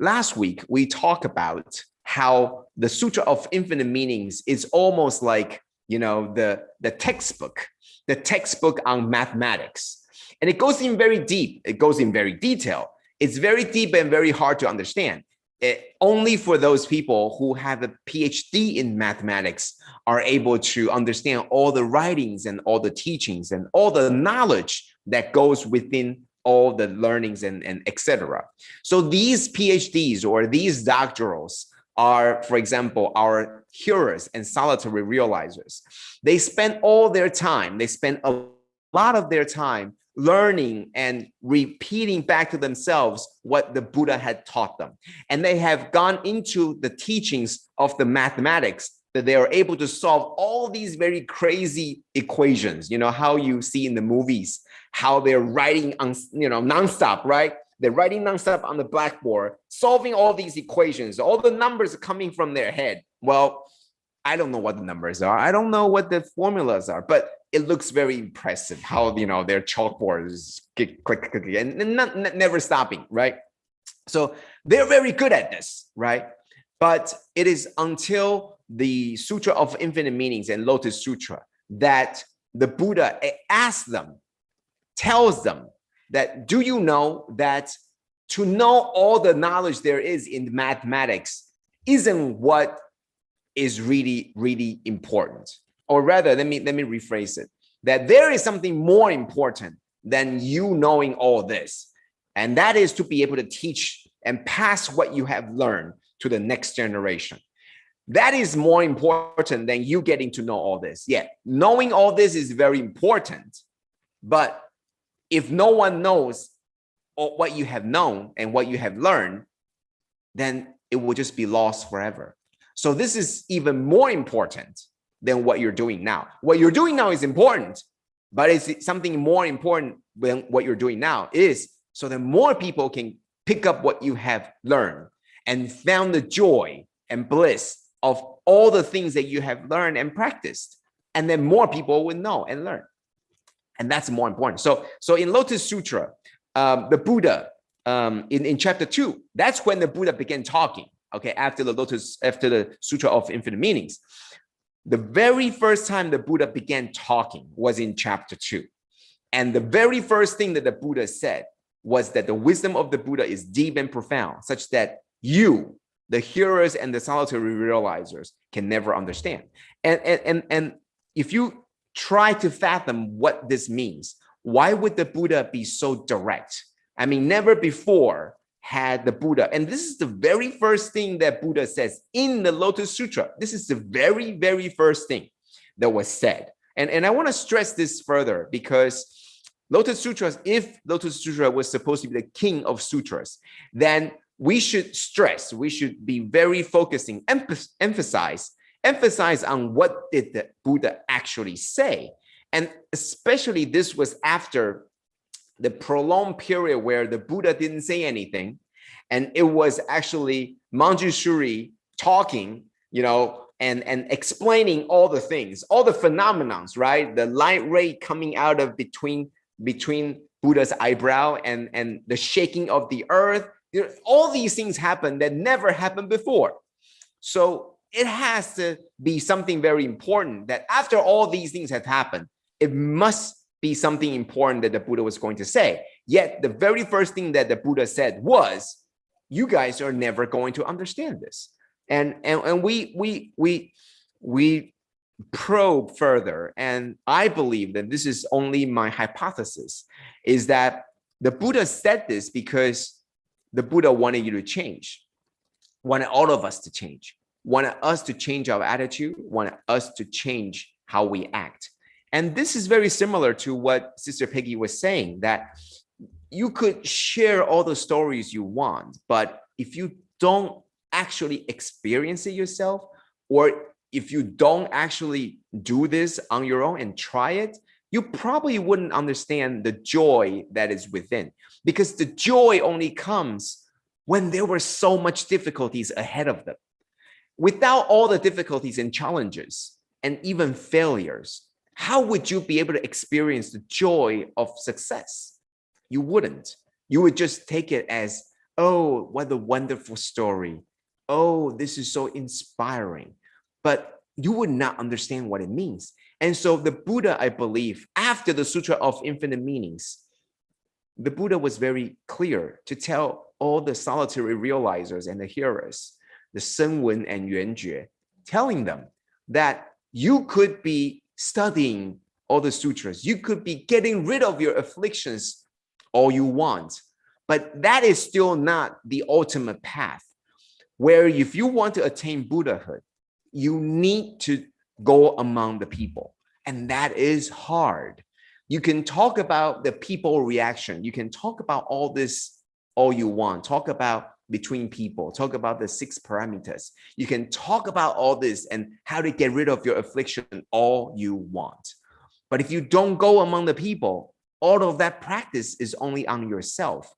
Speaker 6: Last week, we talked about how the Sutra of Infinite Meanings is almost like, the textbook on mathematics. And it goes in very deep. It goes in very detail. It's very deep and very hard to understand. Only for those people who have a PhD in mathematics are able to understand all the writings and all the teachings and all the knowledge that goes within all the learnings and etc. So these PhDs or these doctorals are, for example, our hearers and solitary realizers. They spend all their time, they spend a lot of their time learning and repeating back to themselves what the Buddha had taught them. And they have gone into the teachings of the mathematics that they are able to solve all these very crazy equations, how you see in the movies, how they're writing on, nonstop, right? They're writing nonstop on the blackboard, solving all these equations. All the numbers are coming from their head. Well, I don't know what the numbers are. I don't know what the formulas are, but it looks very impressive how, their chalkboards click, and never stopping, right? So they're very good at this, right? But it is until the Sutra of Infinite Meanings and Lotus Sutra that the Buddha asks them, tells them that, do you know that to know all the knowledge there is in mathematics isn't what is really, really important? Or rather, let me rephrase it, that there is something more important than you knowing all this. And that is to be able to teach and pass what you have learned to the next generation. That is more important than you getting to know all this. Yeah, knowing all this is very important. But if no one knows what you have known and what you have learned, then it will just be lost forever. So this is even more important than what you're doing now. What you're doing now is important, but it's something more important than what you're doing now is so that more people can pick up what you have learned and found the joy and bliss of all the things that you have learned and practiced. And then more people will know and learn. And that's more important. So in Lotus Sutra, the Buddha, in chapter 2, that's when the Buddha began talking, okay, after the Sutra of Infinite Meanings. The very first time the Buddha began talking was in chapter 2. And the very first thing that the Buddha said was that the wisdom of the Buddha is deep and profound, such that you, the hearers and the solitary realizers, can never understand. And if you try to fathom what this means, why would the Buddha be so direct? I mean, never before had the Buddha, and this is the very first thing that Buddha says in the Lotus Sutra. This is the very, very first thing that was said. And I want to stress this further because Lotus Sutras, if Lotus Sutra was supposed to be the king of sutras, then we should stress, we should be very focusing, emphasize on what did the Buddha actually say. And especially this was after the prolonged period where the Buddha didn't say anything. And it was actually Manjushri talking, and explaining all the things, all the phenomenons, right? The light ray coming out of between Buddha's eyebrow and the shaking of the earth. All these things happen that never happened before. So it has to be something very important that after all these things have happened, it must be something important that the Buddha was going to say. Yet the very first thing that the Buddha said was, you guys are never going to understand this. And we probe further. And I believe that this is only my hypothesis, is that the Buddha said this because the Buddha wanted you to change, wanted all of us to change, wanted us to change our attitude, wanted us to change how we act. And this is very similar to what Sister Peggy was saying, that you could share all the stories you want, but if you don't actually experience it yourself, or if you don't actually do this on your own and try it, you probably wouldn't understand the joy that is within, because the joy only comes when there were so much difficulties ahead of them. Without all the difficulties and challenges and even failures, how would you be able to experience the joy of success? You wouldn't. You would just take it as, oh, what a wonderful story. Oh, this is so inspiring. But you would not understand what it means. And so the Buddha, I believe, after the Sutra of Infinite Meanings, the Buddha was very clear to tell all the solitary realizers and the hearers, the Senwen and Yuanjue, telling them that you could be studying all the sutras, you could be getting rid of your afflictions all you want, but that is still not the ultimate path, where if you want to attain Buddhahood, you need to go among the people. And that is hard. You can talk about the people reaction. You can talk about all this, all you want. Talk about between people. Talk about the 6 parameters. You can talk about all this and how to get rid of your affliction all you want. But if you don't go among the people, all of that practice is only on yourself.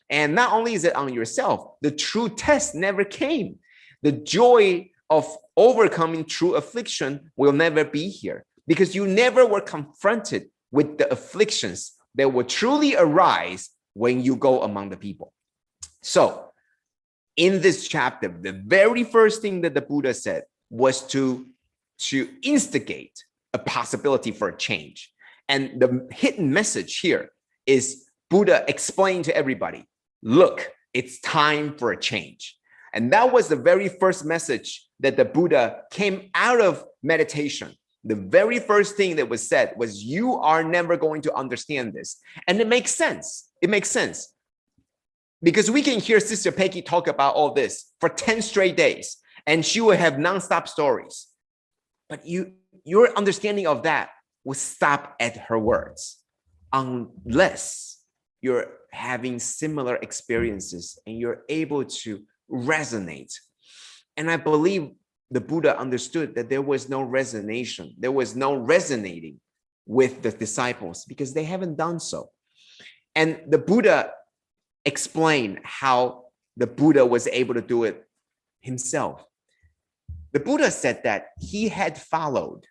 Speaker 6: And not only is it on yourself, the true test never came. The joy of overcoming true affliction will never be here, because you never were confronted with the afflictions that will truly arise when you go among the people. So in this chapter, the very first thing that the Buddha said was to instigate a possibility for a change. And the hidden message here is Buddha explained to everybody, look, it's time for a change. And that was the very first message that the Buddha came out of meditation. The very first thing that was said was, you are never going to understand this. And it makes sense. It makes sense. Because we can hear Sister Peggy talk about all this for 10 straight days, and she will have nonstop stories. But your understanding of that will stop at her words, unless you're having similar experiences and you're able to resonate. And I believe the Buddha understood that there was no resonation, there was no resonating with the disciples because they haven't done so. And the Buddha explained how the Buddha was able to do it himself. The Buddha said that he had followed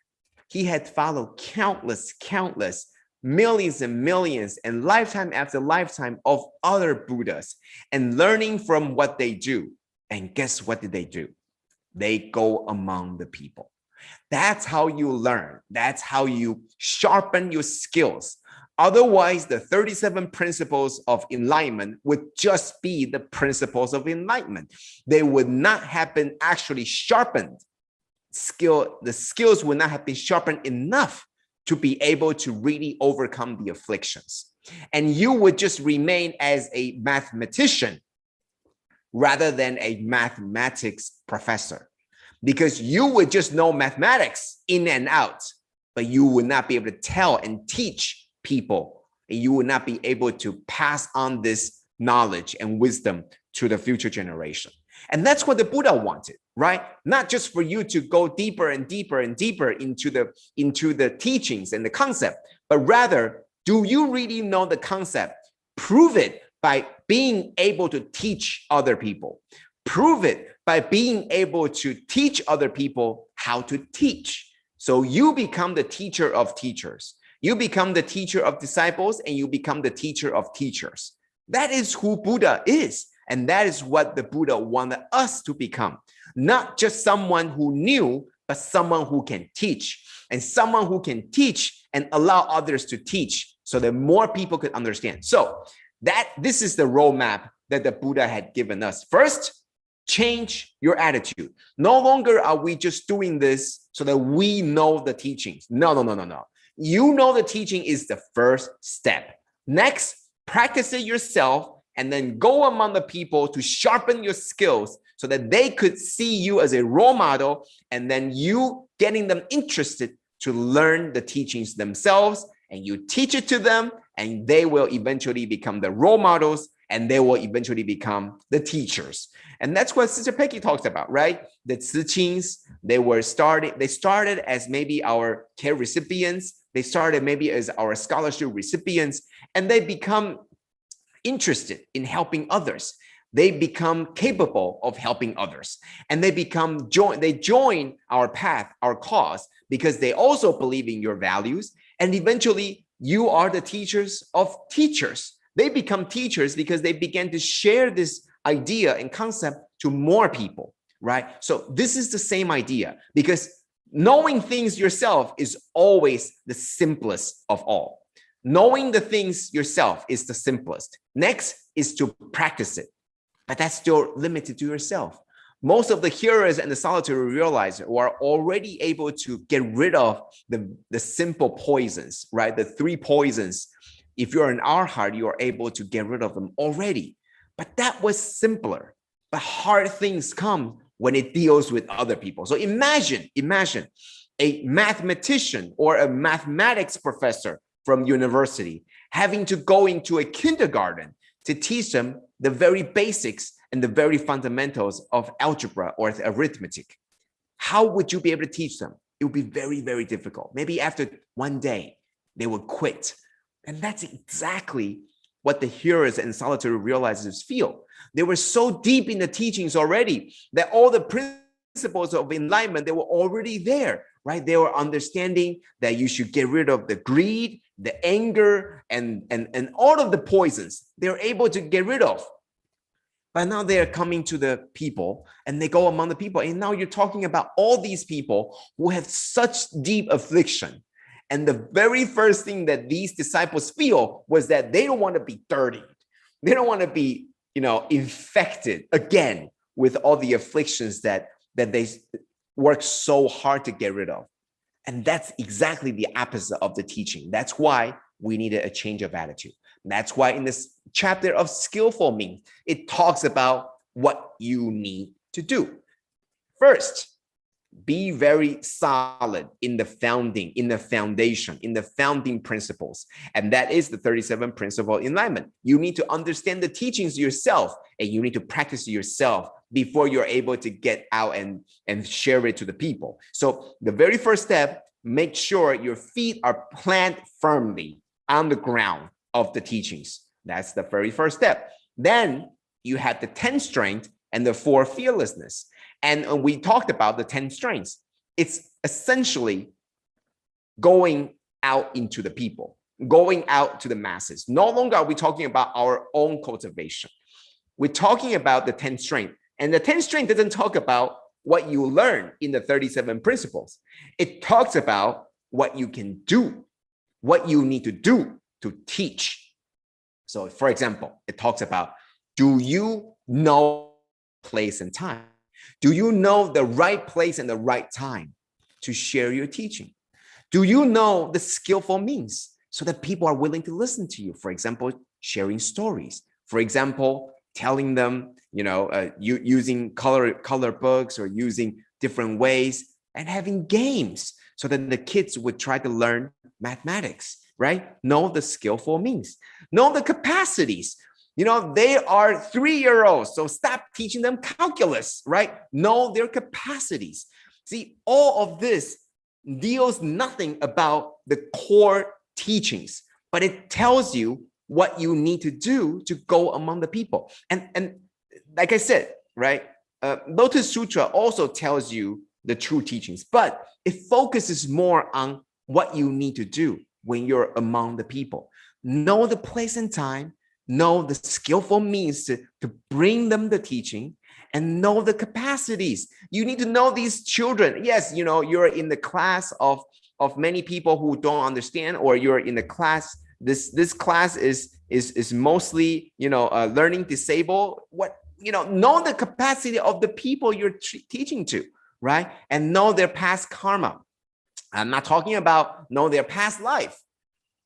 Speaker 6: countless millions and millions and lifetime after lifetime of other Buddhas and learning from what they do. And guess what did they do? They go among the people. That's how you learn. That's how you sharpen your skills. Otherwise, the 37 principles of enlightenment would just be the principles of enlightenment. They would not have been actually sharpened. The skills would not have been sharpened enough to be able to really overcome the afflictions. And you would just remain as a mathematician rather than a mathematics professor, because you would just know mathematics in and out, but you would not be able to tell and teach people, and you would not be able to pass on this knowledge and wisdom to the future generation. And that's what the Buddha wanted, right? Not just for you to go deeper and deeper and deeper into the teachings and the concept, but rather, do you really know the concept? Prove it by being able to teach other people. Prove it by being able to teach other people how to teach. So you become the teacher of teachers. You become the teacher of disciples, and you become the teacher of teachers. That is who Buddha is. And that is what the Buddha wanted us to become. Not just someone who knew, but someone who can teach. And someone who can teach and allow others to teach so that more people could understand. So this is the roadmap that the Buddha had given us. First, change your attitude. No longer are we just doing this so that we know the teachings. No. You know the teaching is the first step. Next, practice it yourself, and then go among the people to sharpen your skills so that they could see you as a role model, and then you getting them interested to learn the teachings themselves, and you teach it to them, and they will eventually become the role models, and they will eventually become the teachers. And that's what Sister Peggy talks about, right? The Tzu Chings, they started as maybe our care recipients, they started maybe as our scholarship recipients, and they become interested in helping others. They become capable of helping others, and they join our path, our cause, because they also believe in your values. And eventually you are the teachers of teachers. They become teachers because they began to share this idea and concept to more people, right? So this is the same idea, because knowing things yourself is always the simplest of all. Knowing the things yourself is the simplest. Next is to practice it, but that's still limited to yourself. Most of the hearers and the solitary realizer who are already able to get rid of the simple poisons, right? The 3 poisons. If you're an arhat, you are able to get rid of them already. But that was simpler. But hard things come when it deals with other people. So imagine a mathematician or a mathematics professor from university having to go into a kindergarten to teach them the very basics and the very fundamentals of algebra or arithmetic. How would you be able to teach them? It would be very, very difficult. Maybe after one day, they would quit. And that's exactly what the hearers and solitary realizers feel. They were so deep in the teachings already that all the principles of enlightenment, they were already there, right? They were understanding that you should get rid of the greed, the anger, and all of the poisons. They're able to get rid of. But now they are coming to the people and they go among the people. And now you're talking about all these people who have such deep affliction. And the very first thing that these disciples feel was that they don't want to be dirty. They don't want to be, infected again with all the afflictions that they work so hard to get rid of. And that's exactly the opposite of the teaching. That's why we needed a change of attitude. That's why in this chapter of skillful means, it talks about what you need to do. First, be very solid in the foundation, in the founding principles. And that is the 37 principle enlightenment. You need to understand the teachings yourself, and you need to practice yourself before you're able to get out and share it to the people. So the very first step, make sure your feet are planted firmly on the ground of the teachings. That's the very first step. Then you have the 10 strength and the 4 fearlessness. And we talked about the 10 strengths. It's essentially going out into the people, going out to the masses. No longer are we talking about our own cultivation. We're talking about the 10 strength. And the 10 strength doesn't talk about what you learn in the 37 principles. It talks about what you can do, what you need to do to teach. So for example, it talks about, do you know place and time? Do you know the right place and the right time to share your teaching? Do you know the skillful means so that people are willing to listen to you? For example, sharing stories. For example, telling them, using color books or using different ways, and having games so that the kids would try to learn mathematics, right? Know the skillful means. Know the capacities. They are 3-year-olds, so stop teaching them calculus, right? Know their capacities. See, all of this deals nothing about the core teachings, but it tells you what you need to do to go among the people. And like I said, right, Lotus Sutra also tells you the true teachings, but it focuses more on what you need to do when you're among the people. Know the place and time, know the skillful means to bring them the teaching, and know the capacities. You need to know these children. Yes, you're in the class of many people who don't understand, or you're in the class, this class is mostly, learning disabled. Know the capacity of the people you're teaching to, right? And know their past karma. I'm not talking about know their past life,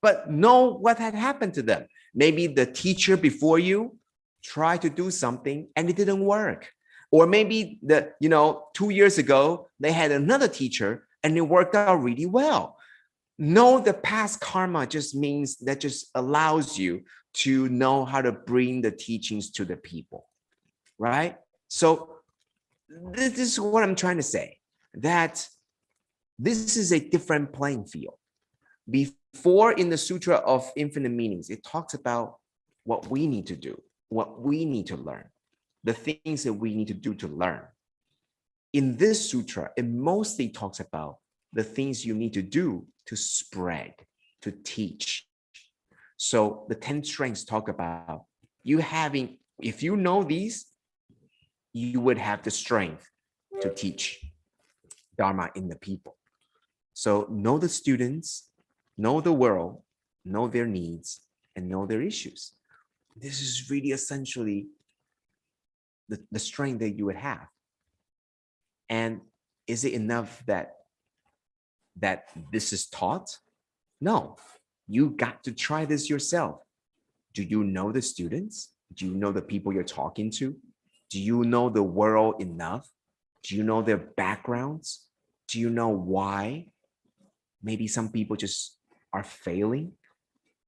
Speaker 6: but know what had happened to them. Maybe the teacher before you tried to do something and it didn't work. Or maybe 2 years ago, they had another teacher and it worked out really well. Know the past karma just means that just allows you to know how to bring the teachings to the people, right? So this is what I'm trying to say, that this is a different playing field. Before, in the Sutra of Infinite Meanings, it talks about what we need to do, what we need to learn, the things that we need to do to learn. In this sutra, it mostly talks about the things you need to do to spread, to teach. So the 10 strengths talk about if you know these, you would have the strength to teach Dharma in the people. So know the students, know the world, know their needs, and know their issues. This is really essentially the strength that you would have. And is it enough that this is taught? No, you got to try this yourself. Do you know the students? Do you know the people you're talking to? Do you know the world enough? Do you know their backgrounds? Do you know why? Maybe some people just are failing.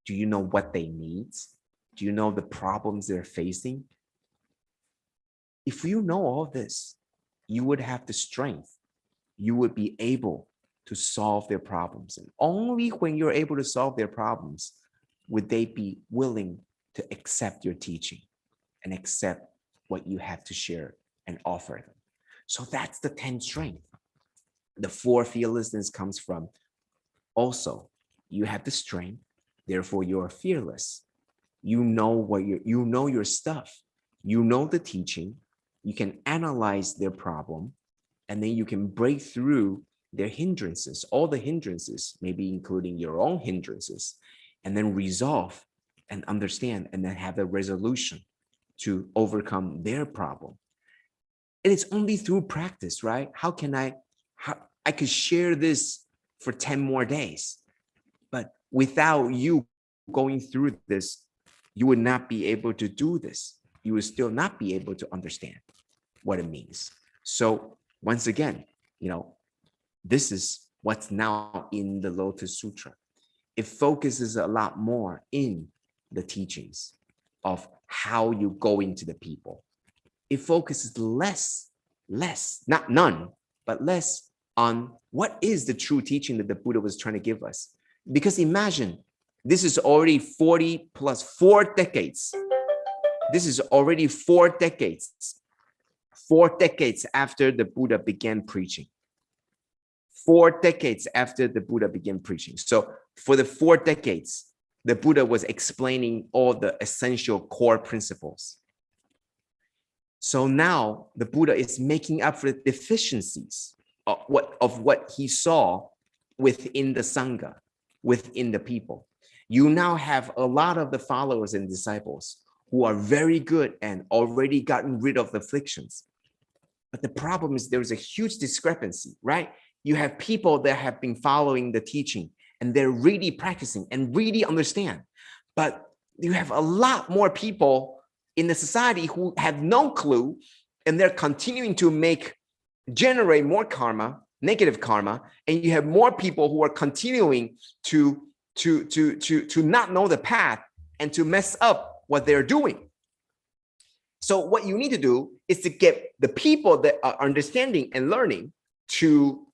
Speaker 6: Do you know what they need? Do you know the problems they're facing? If you know all this, you would have the strength. You would be able to solve their problems. And only when you're able to solve their problems would they be willing to accept your teaching and accept what you have to share and offer them. So that's the 10 strength. The 4 fearlessness comes from also, you have the strength, therefore you're fearless. You know your stuff. You know the teaching, you can analyze their problem, and then you can break through their hindrances, all the hindrances, maybe including your own hindrances, and then resolve and understand, and then have a resolution to overcome their problem. And it's only through practice, right? How I could share this for 10 more days, but without you going through this, you would not be able to do this. You would still not be able to understand what it means. So once again, this is what's now in the Lotus Sutra. It focuses a lot more in the teachings of how you go into the people. It focuses less, not none, but less on what is the true teaching that the Buddha was trying to give us. Because imagine, this is already 40 plus 4 decades. This is already 4 decades. 4 decades after the Buddha began preaching. 4 decades after the Buddha began preaching. So for the 4 decades, the Buddha was explaining all the essential core principles. So now the Buddha is making up for the deficiencies of what he saw within the Sangha, within the people. You now have a lot of the followers and disciples who are very good and already gotten rid of the afflictions. But the problem is there's a huge discrepancy, right? You have people that have been following the teaching and they're really practicing and really understand. But you have a lot more people in the society who have no clue, and they're continuing to generate more karma, negative karma, and you have more people who are continuing to not know the path and to mess up what they're doing. So what you need to do is to get the people that are understanding and learning to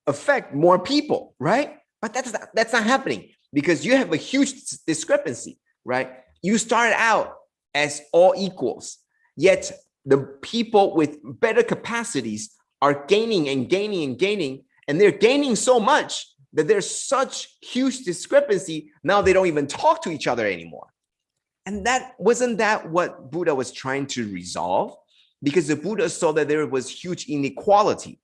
Speaker 6: affect more people, right? But that's not happening because you have a huge discrepancy, right? You started out as all equals, yet the people with better capacities are gaining and gaining and gaining, and they're gaining so much that there's such huge discrepancy. Now they don't even talk to each other anymore. And wasn't that what Buddha was trying to resolve? Because the Buddha saw that there was huge inequality.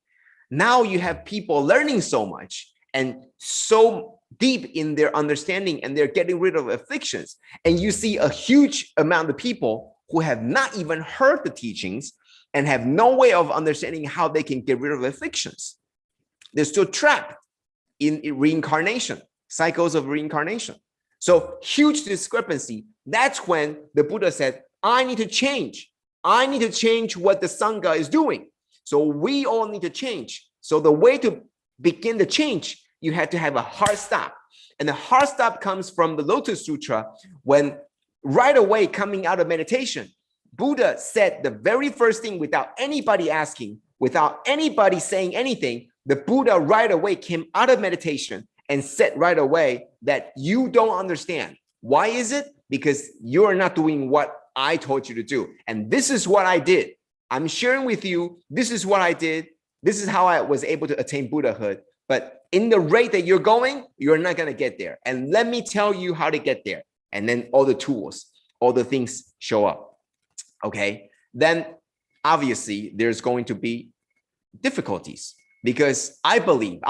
Speaker 6: Now you have people learning so much and so deep in their understanding, and they're getting rid of afflictions. And you see a huge amount of people who have not even heard the teachings and have no way of understanding how they can get rid of afflictions. They're still trapped in reincarnation, cycles of reincarnation. So huge discrepancy. That's when the Buddha said, I need to change. I need to change what the Sangha is doing. So we all need to change. So the way to begin the change, you had to have a hard stop. And the hard stop comes from the Lotus Sutra, when right away coming out of meditation, Buddha said the very first thing without anybody asking, without anybody saying anything, the Buddha right away came out of meditation and said right away that you don't understand. Why is it? Because you're not doing what I told you to do. And this is what I did. I'm sharing with you, this is what I did. This is how I was able to attain Buddhahood. But in the rate that you're going, you're not going to get there. And let me tell you how to get there. And then all the tools, all the things show up. Okay. Then obviously there's going to be difficulties, because I believe,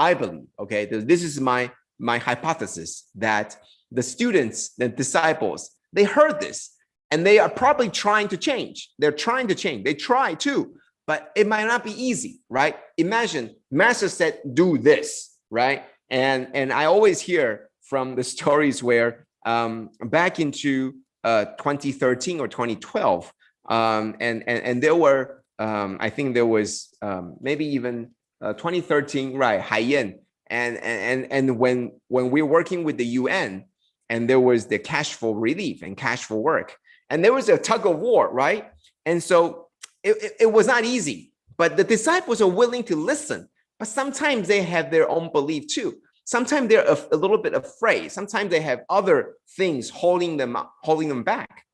Speaker 6: okay, this is my hypothesis, that the students, the disciples, they heard this and they are probably trying to change. They're trying to change. They try to, but it might not be easy, right? Imagine Master said, do this, right? And I always hear from the stories where back into 2013 or 2012, and there were, I think there was maybe even 2013, right, Hualien. And when we're working with the UN, and there was the cash for relief and cash for work, and there was a tug of war, right? And so it was not easy, but the disciples are willing to listen. But sometimes they have their own belief too. Sometimes they're a little bit afraid. Sometimes they have other things holding them up, holding them back.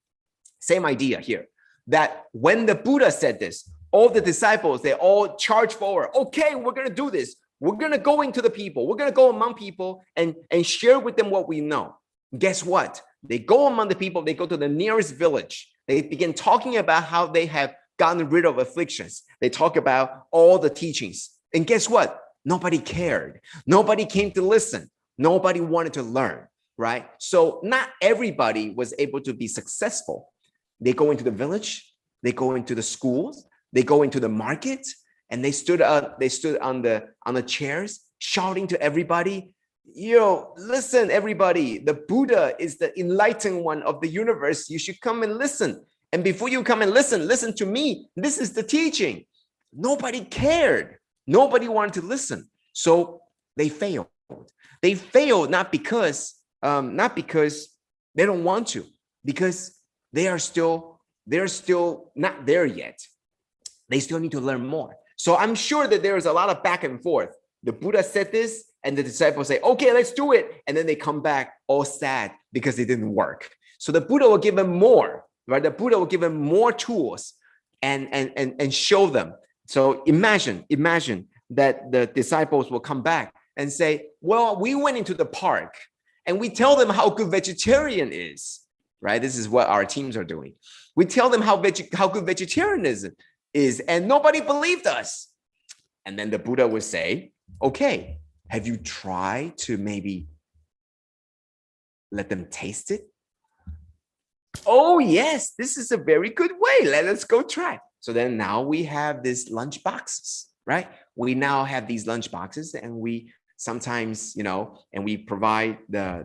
Speaker 6: Same idea here, that when the Buddha said this, all the disciples, they all charge forward. Okay, we're going to do this. We're going to go into the people. We're going to go among people and share with them what we know. Guess what? They go among the people. They go to the nearest village. They begin talking about how they have gotten rid of afflictions. They talk about all the teachings. And guess what? Nobody cared. Nobody came to listen. Nobody wanted to learn, right? So not everybody was able to be successful. They go into the village, they go into the schools, they go into the market, and they stood on the chairs shouting to everybody, yo, listen, everybody, the Buddha is the enlightened one of the universe. You should come and listen. And before you come and listen to me. This is the teaching. Nobody cared. Nobody wanted to listen. So they failed. They failed not because they don't want to, because they're still not there yet. They still need to learn more. So I'm sure that there is a lot of back and forth. The Buddha said this, and the disciples say, okay, let's do it. And then they come back all sad because it didn't work. So the Buddha will give them more, right? The Buddha will give them more tools and show them. So imagine that the disciples will come back and say, well, we went into the park and we tell them how good vegetarian is, right? This is what our teams are doing. We tell them how good vegetarianism is, and nobody believed us. And then the Buddha would say, okay, have you tried to maybe let them taste it? Oh, yes, this is a very good way. Let us go try. So then now we have these lunch boxes, right? We now have these lunch boxes, and we sometimes, and we provide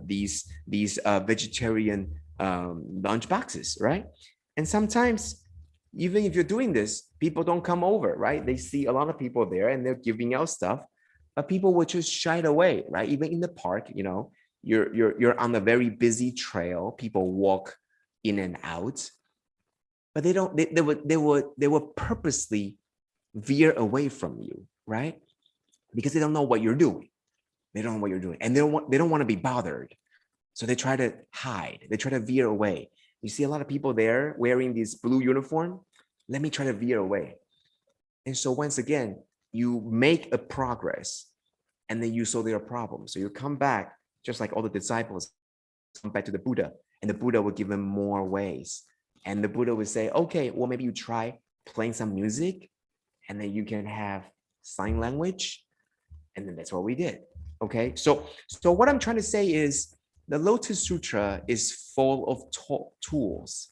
Speaker 6: these vegetarian lunch boxes, right? And sometimes, even if you're doing this, people don't come over, right? They see a lot of people there and they're giving out stuff, but people will just shy away, right? Even in the park, you're on a very busy trail. People walk in and out, but they will purposely veer away from you, right? Because they don't know what you're doing. They don't know what you're doing, and they don't want to be bothered. So they try to hide. They try to veer away. You see a lot of people there wearing this blue uniform. Let me try to veer away. And so once again, you make a progress, and then you solve their problem. So you come back, just like all the disciples come back to the Buddha, and the Buddha will give them more ways. And the Buddha would say, okay, well, maybe you try playing some music, and then you can have sign language. And then that's what we did. Okay, so what I'm trying to say is the Lotus Sutra is full of tools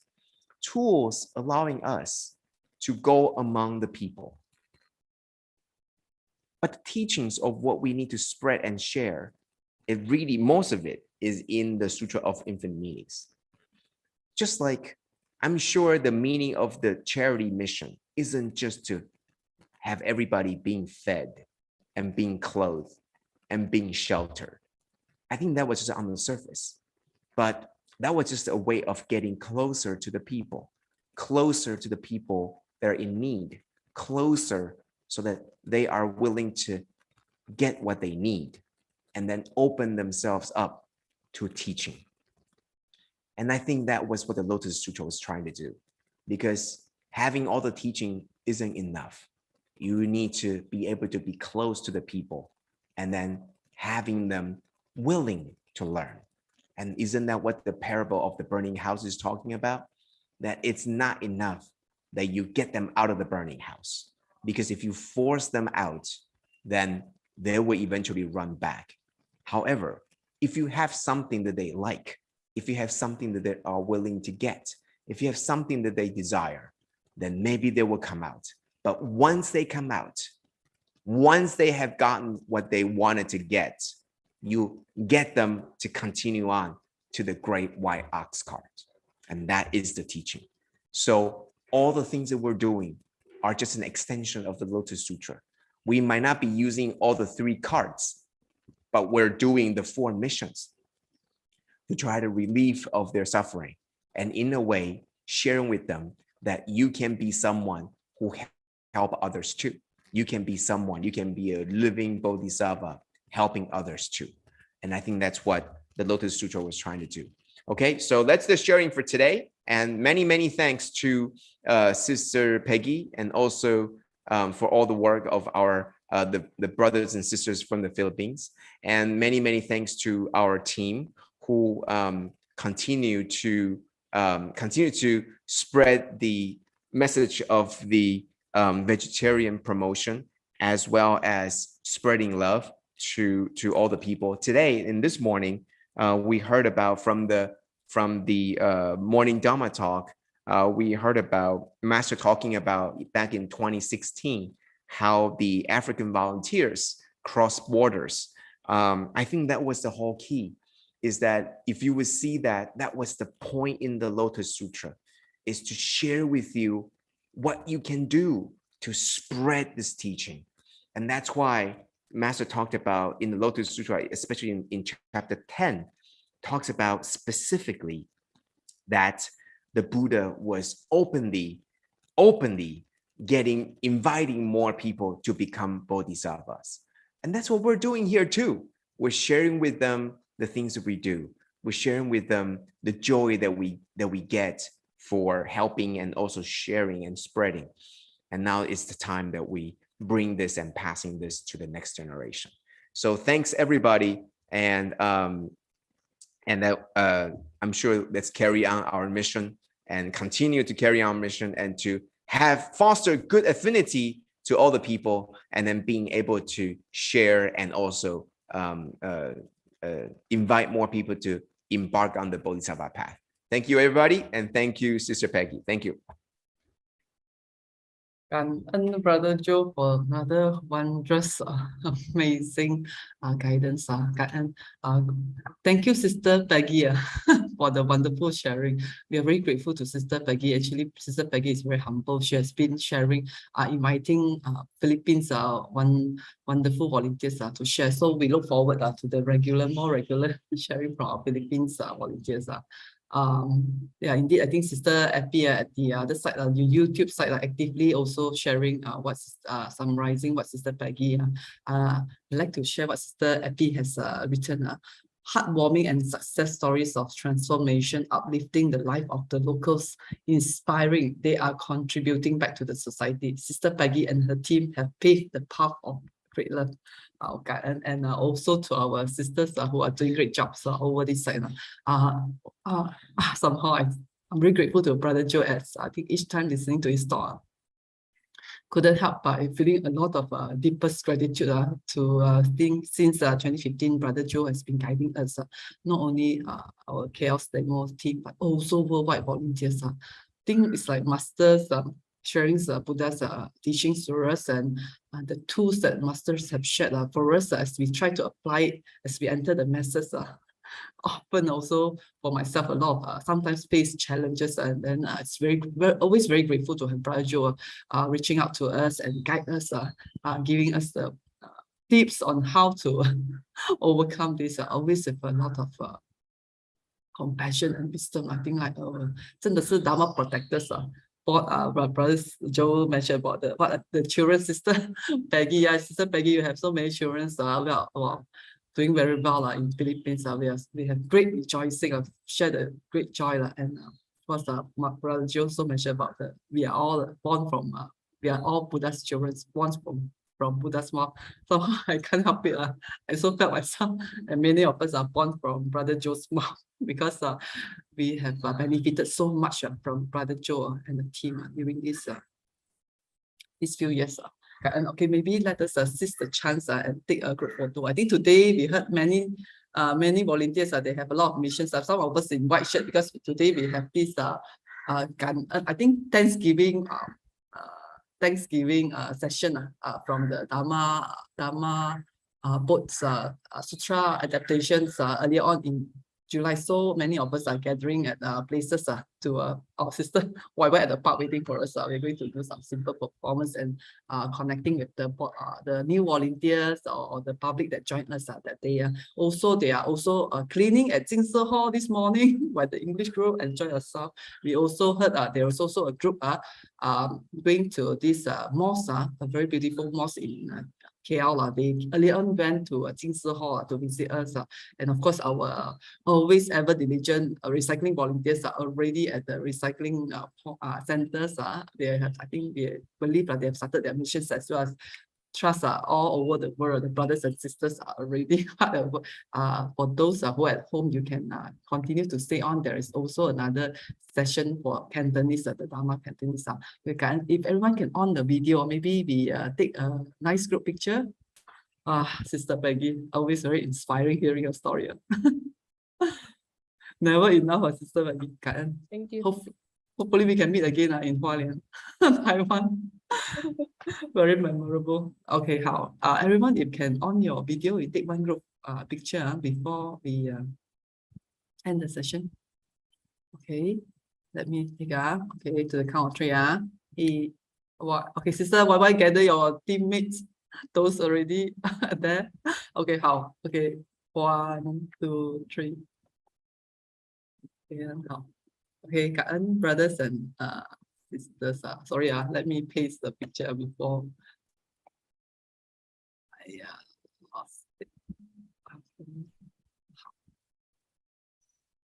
Speaker 6: allowing us to go among the people. But the teachings of what we need to spread and share, most of it is in the Sutra of Infinite Meanings. Just like I'm sure the meaning of the charity mission isn't just to have everybody being fed and being clothed and being sheltered. I think that was just on the surface, but that was just a way of getting closer to the people that are in need, closer so that they are willing to get what they need and then open themselves up to teaching. And I think that was what the Lotus Sutra was trying to do, because having all the teaching isn't enough. You need to be able to be close to the people and then having them willing to learn. And isn't that what the parable of the burning house is talking about? That it's not enough that you get them out of the burning house, because if you force them out, then they will eventually run back. However, if you have something that they like, if you have something that they are willing to get, if you have something that they desire, then maybe they will come out. But once they come out, once they have gotten what they wanted to get, you get them to continue on to the great white ox cart. And that is the teaching. So all the things that we're doing are just an extension of the Lotus Sutra. We might not be using all the 3 carts, but we're doing the 4 missions to try to relieve of their suffering. And in a way, sharing with them that you can be someone who help others too. You can be a living bodhisattva helping others too. And I think that's what the Lotus Sutra was trying to do. Okay, so that's the sharing for today. And many, many thanks to Sister Peggy, and also for all the work of our the brothers and sisters from the Philippines. And many, many thanks to our team who continue to continue to spread the message of the vegetarian promotion, as well as spreading love to all the people. Today, in this morning, we heard about from the morning Dharma talk, we heard about Master talking about back in 2016, how the African volunteers crossed borders. I think that was the whole key, is that if you would see that was the point in the Lotus Sutra, is to share with you what you can do to spread this teaching. And that's why Master talked about in the Lotus Sutra, especially in chapter 10, talks about specifically that the Buddha was openly inviting more people to become bodhisattvas. And that's what we're doing here too. We're sharing with them the things that we do. We're sharing with them the joy that we get for helping and also sharing and spreading. And now it's the time that we bring this and passing this to the next generation. So thanks everybody, and that I'm sure let's carry on our mission and continue to carry on mission and to foster good affinity to all the people, and then being able to share and also invite more people to embark on the Bodhisattva path. Thank you, everybody, and thank you, Sister Peggy. Thank you.
Speaker 4: And Brother Joe for another wondrous, amazing guidance. And thank you, Sister Peggy, for the wonderful sharing. We are very grateful to Sister Peggy. Actually, Sister Peggy is very humble. She has been sharing, inviting Philippines wonderful volunteers to share. So we look forward to the more regular sharing from our Philippines volunteers. Yeah, indeed, I think Sister Epi at the other side, the YouTube side, actively also sharing summarizing what Sister Peggy. I'd like to share what Sister Epi has written. Heartwarming and success stories of transformation, uplifting the life of the locals, inspiring. They are contributing back to the society. Sister Peggy and her team have paved the path of great love. Okay, and also to our sisters who are doing great jobs over this side. Somehow I'm very grateful to Brother Joe, as I think each time listening to his talk, couldn't help but feeling a lot of deepest gratitude to think since 2015, Brother Joe has been guiding us, not only our Chaos Demo team, but also worldwide volunteers. I think it's like masters sharing Buddha's teachings to us, and the tools that masters have shared for us as we try to apply it as we enter the masses. Often also for myself, a lot of sometimes face challenges, and then it's always very grateful to have Brother Joe reaching out to us and guide us, giving us the tips on how to overcome this. Always with a lot of compassion and wisdom. I think like 真的是 Dharma protectors. Brother Joe mentioned about the children, Sister Peggy. Sister Peggy, you have so many children. Doing very well in Philippines. We have great rejoicing, share the great joy. And of course, my Brother Joe also mentioned about we are all born from, we are all Buddha's children, born from Buddha's mouth. So I can't help it. I also felt myself, and many of us are born from Brother Joe's mouth, because we have benefited so much from Brother Joe and the team during these few years. And okay, maybe let us seize the chance and take a group photo. I think today we heard many volunteers. They have a lot of missions. Some of us in white shirt, because today we have this I think Thanksgiving session from the Dharma Boat's Sutra adaptations earlier on in July. So many of us are gathering at places to our sister Waiwa at the park waiting for us. We're going to do some simple performance and connecting with the new volunteers or the public that joined us that day. They are also cleaning at Jing Se Hall this morning by the English group. Enjoy yourself. We also heard there was also a group going to this mosque, a very beautiful mosque in KL. They early on went to Jing Se Hall to visit us. And of course, our always ever diligent recycling volunteers are already at the recycling centers. They have, I think, they believe that they have started their missions as well as trust all over the world. The brothers and sisters are already hard at work. For those who are at home, you can continue to stay on. There is also another session for Cantonese, the Dharma Cantonese. If everyone can on the video, maybe we take a nice group picture. Sister Peggy, always very inspiring hearing your story. Never enough, Sister Peggy.
Speaker 5: Thank you.
Speaker 4: Hopefully we can meet again in Hualien, Taiwan. Very memorable. Okay, how? Everyone, if can on your video, we take one group picture before we end the session. Okay, let me take okay, to the count of three. Okay, sister, why gather your teammates? Those already there. Okay, how? Okay, 1, 2, 3. Okay, how? Okay, cảm ơn brothers and sisters. Sorry, let me paste the picture before I lost it.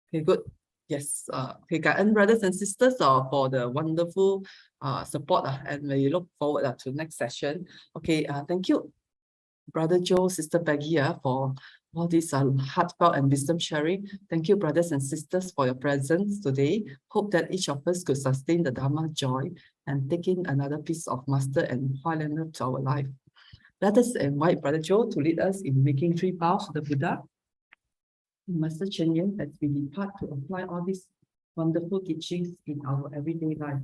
Speaker 4: Okay, good. Yes. Okay, cảm ơn brothers and sisters for the wonderful support, and we look forward to the next session. Okay, thank you, Brother Joe, Sister Peggy, for all this heartfelt and wisdom sharing. Thank you, brothers and sisters, for your presence today. Hope that each of us could sustain the Dharma joy and take in another piece of master and Hualien love to our life. Let us invite Brother Joe to lead us in making 3 vows to the Buddha. Master Chen Yen, as we depart to apply all these wonderful teachings in our everyday life.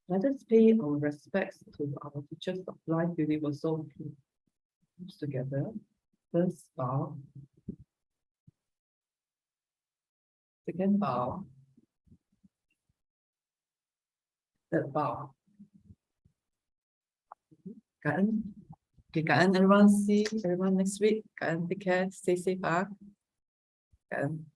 Speaker 4: Let us pay our respects to our teachers of life universal together. First bow. Second bow. Third bow. Cảm ơn. Okay, cảm ơn everyone. See everyone next week. Cảm ơn. Take care. Stay safe. Cảm ơn.